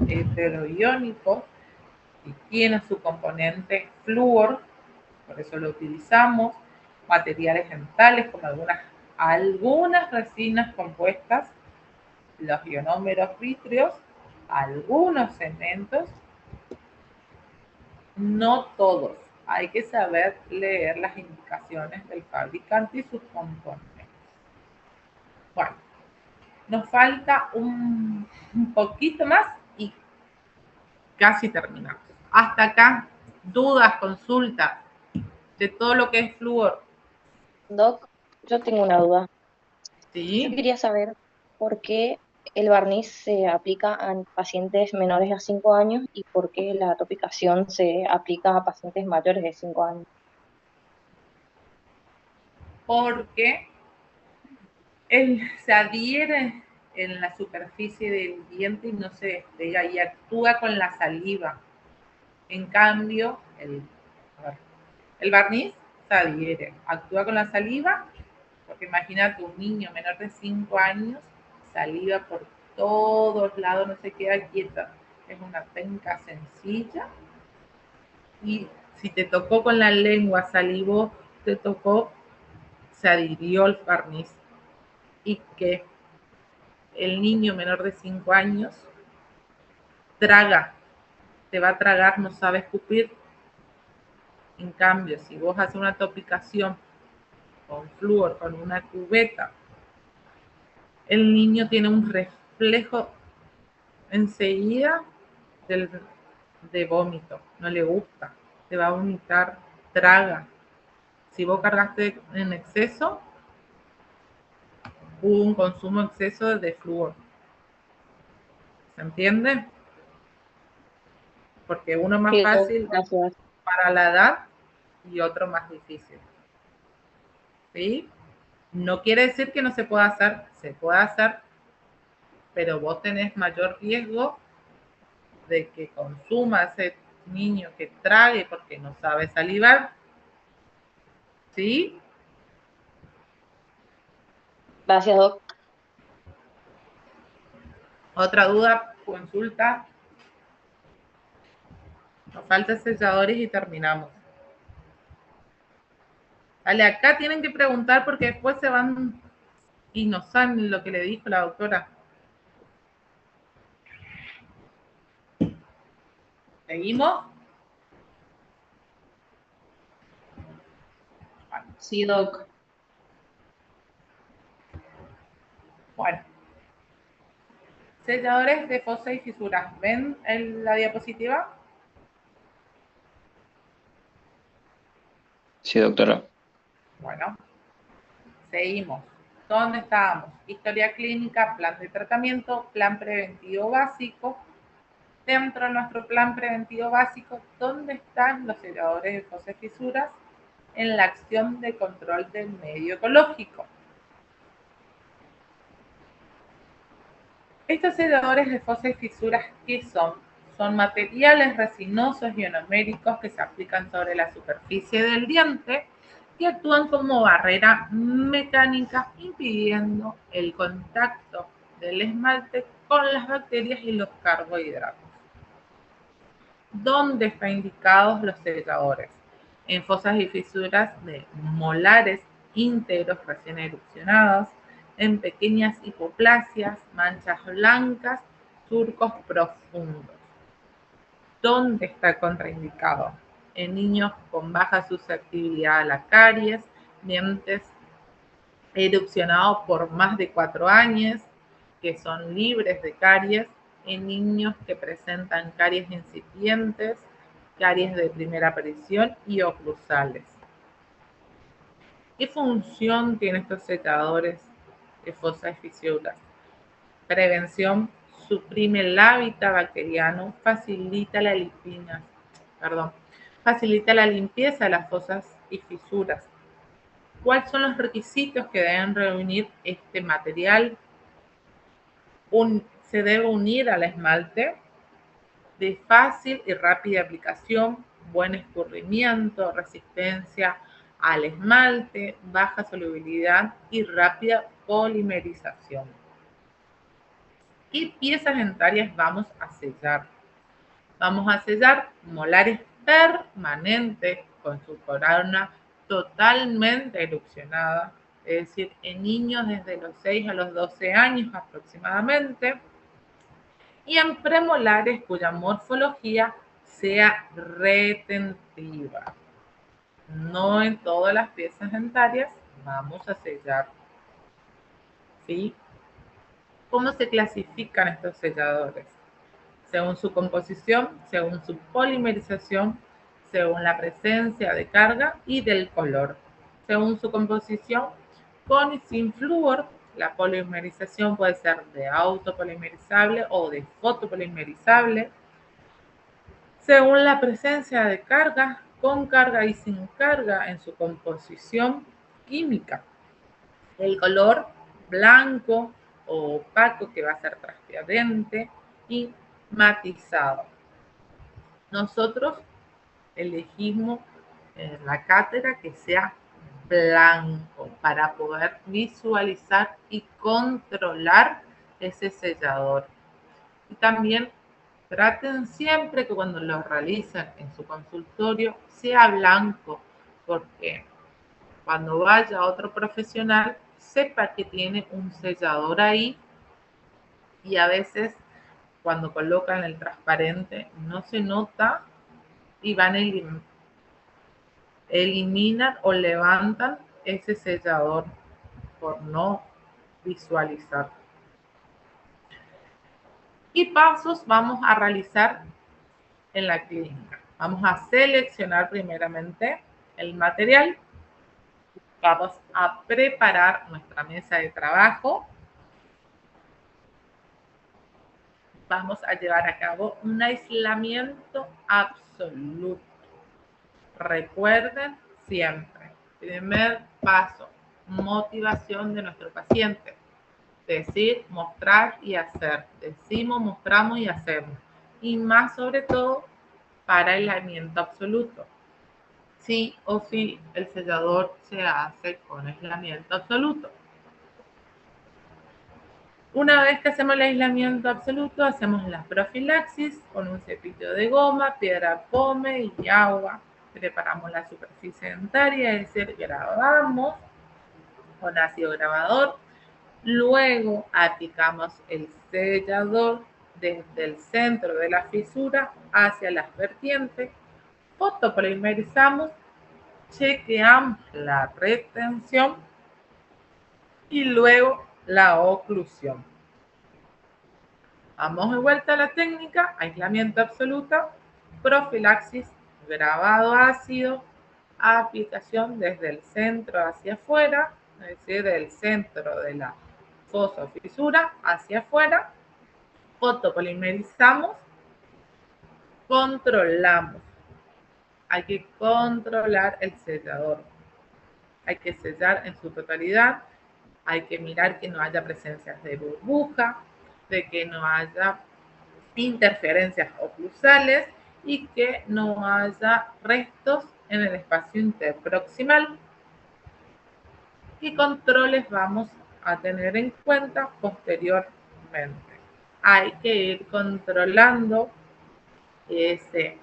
heteroiónico y tiene su componente flúor, por eso lo utilizamos, materiales dentales como algunas resinas compuestas, los ionómeros vítreos, algunos cementos, no todos. Hay que saber leer las indicaciones del fabricante y sus componentes. Bueno, nos falta un poquito más y casi terminamos. Hasta acá, dudas, consultas de todo lo que es flúor. Doc, yo tengo una duda. Yo ¿Sí? quería saber por qué el barniz se aplica a pacientes menores a 5 años y por qué la topicación se aplica a pacientes mayores de 5 años. Porque se adhiere en la superficie del diente y no se despega y actúa con la saliva. En cambio, el barniz se adhiere, actúa con la saliva, porque imagínate un niño menor de 5 años, saliva por todos lados, no se queda quieta. Es una penca sencilla. Y si te tocó con la lengua, salivó, te tocó, se adhirió el barniz. Y que el niño menor de 5 años traga, te va a tragar, no sabe escupir. En cambio, si vos haces una topicación con flúor, con una cubeta, el niño tiene un reflejo enseguida de vómito, no le gusta, te va a vomitar, traga. Si vos cargaste en exceso, hubo un consumo exceso de flúor. ¿Se entiende? Porque uno más Sí, fácil gracias. para la edad y otro más difícil. ¿Sí? No quiere decir que no se pueda hacer, se puede hacer, pero vos tenés mayor riesgo de que consuma ese niño que trague porque no sabe salivar. ¿Sí? Gracias, Doc. Otra duda, consulta. Nos faltan selladores y terminamos. Vale, acá tienen que preguntar porque después se van y no saben lo que le dijo la doctora. ¿Seguimos? Sí, Doc. Bueno. Selladores de fosa y fisuras. ¿Ven la diapositiva? Sí, doctora. Bueno, seguimos. ¿Dónde estábamos? Historia clínica, plan de tratamiento, plan preventivo básico. Dentro de nuestro plan preventivo básico, ¿dónde están los selladores de fosas y fisuras? En la acción de control del medio ecológico. Estos selladores de fosas y fisuras, ¿qué son? Son materiales resinosos ionoméricos que se aplican sobre la superficie del diente y actúan como barrera mecánica, impidiendo el contacto del esmalte con las bacterias y los carbohidratos. ¿Dónde están indicados los selladores? En fosas y fisuras de molares íntegros recién erupcionados, en pequeñas hipoplasias, manchas blancas, surcos profundos. ¿Dónde está contraindicado? En niños con baja susceptibilidad a la caries, dientes erupcionados por más de 4 años, que son libres de caries, en niños que presentan caries incipientes, caries de primera aparición y oclusales. ¿Qué función tienen estos selladores de fosas y fisuras? Prevención, suprime el hábitat bacteriano, facilita la limpieza de las fosas y fisuras. ¿Cuáles son los requisitos que deben reunir este material? Se debe unir al esmalte, de fácil y rápida aplicación, buen escurrimiento, resistencia al esmalte, baja solubilidad y rápida polimerización. ¿Qué piezas dentarias vamos a sellar? Vamos a sellar molares permanentes con su corona totalmente erupcionada, es decir, en niños desde los 6 a los 12 años aproximadamente, y en premolares cuya morfología sea retentiva. No en todas las piezas dentarias vamos a sellar. ¿Sí? ¿Cómo se clasifican estos selladores? Según su composición, según su polimerización, según la presencia de carga y del color. Según su composición, con y sin flúor, la polimerización puede ser de autopolimerizable o de fotopolimerizable. Según la presencia de carga, con carga y sin carga en su composición química. El color blanco o opaco, que va a ser transparente y matizado. Nosotros elegimos en la cátedra que sea blanco para poder visualizar y controlar ese sellador. Y también traten siempre que cuando lo realicen en su consultorio sea blanco, porque cuando vaya otro profesional sepa que tiene un sellador ahí, y a veces cuando colocan el transparente no se nota y van a eliminan o levantan ese sellador por no visualizar. ¿Qué pasos vamos a realizar en la clínica? Vamos a seleccionar primeramente el material. Vamos a preparar nuestra mesa de trabajo. Vamos a llevar a cabo un aislamiento absoluto. Recuerden siempre, primer paso, motivación de nuestro paciente. Decir, mostrar y hacer. Decimos, mostramos y hacemos. Y más sobre todo para el aislamiento absoluto. Sí o sí, el sellador se hace con aislamiento absoluto. Una vez que hacemos el aislamiento absoluto, hacemos la profilaxis con un cepillo de goma, piedra pómez y agua. Preparamos la superficie dentaria, es decir, grabamos con ácido grabador. Luego aplicamos el sellador desde el centro de la fisura hacia las vertientes. Fotopolimerizamos, chequeamos la retención y luego la oclusión. Vamos de vuelta a la técnica: aislamiento absoluto, profilaxis, grabado ácido, aplicación desde el centro hacia afuera, es decir, del centro de la fosa o fisura hacia afuera. Fotopolimerizamos, controlamos. Hay que controlar el sellador. Hay que sellar en su totalidad. Hay que mirar que no haya presencias de burbuja, de que no haya interferencias oclusales y que no haya restos en el espacio interproximal. ¿Qué controles vamos a tener en cuenta posteriormente? Hay que ir controlando ese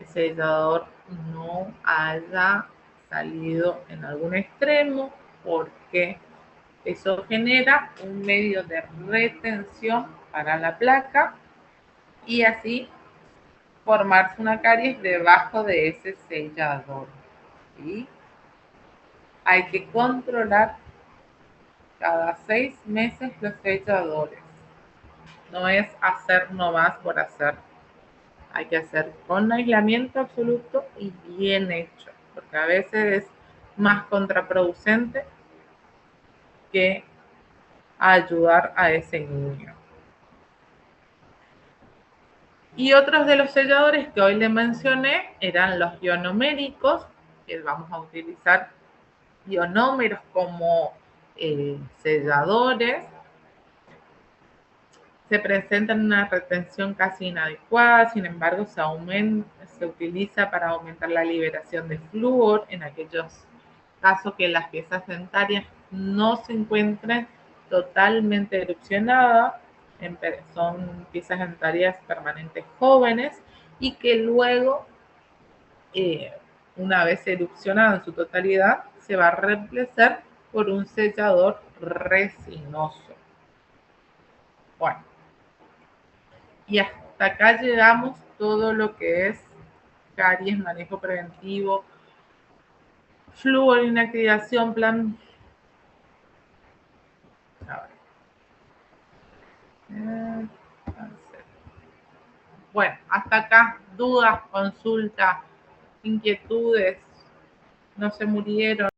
sellador no haya salido en algún extremo, porque eso genera un medio de retención para la placa y así formarse una caries debajo de ese sellador. ¿Sí? Hay que controlar cada 6 meses los selladores. No es hacer nomás por hacer. Hay que hacer con aislamiento absoluto y bien hecho, porque a veces es más contraproducente que ayudar a ese niño. Y otros de los selladores que hoy le mencioné eran los ionoméricos, que vamos a utilizar ionómeros como selladores. Se presentan una retención casi inadecuada, sin embargo se utiliza para aumentar la liberación de flúor en aquellos casos que las piezas dentarias no se encuentren totalmente erupcionadas, son piezas dentarias permanentes jóvenes y que luego, una vez erupcionada en su totalidad, se va a reemplazar por un sellador resinoso. Bueno, y hasta acá llegamos todo lo que es caries, manejo preventivo, flúor, inactivación, plan. Bueno, hasta acá, dudas, consultas, inquietudes, no se murieron.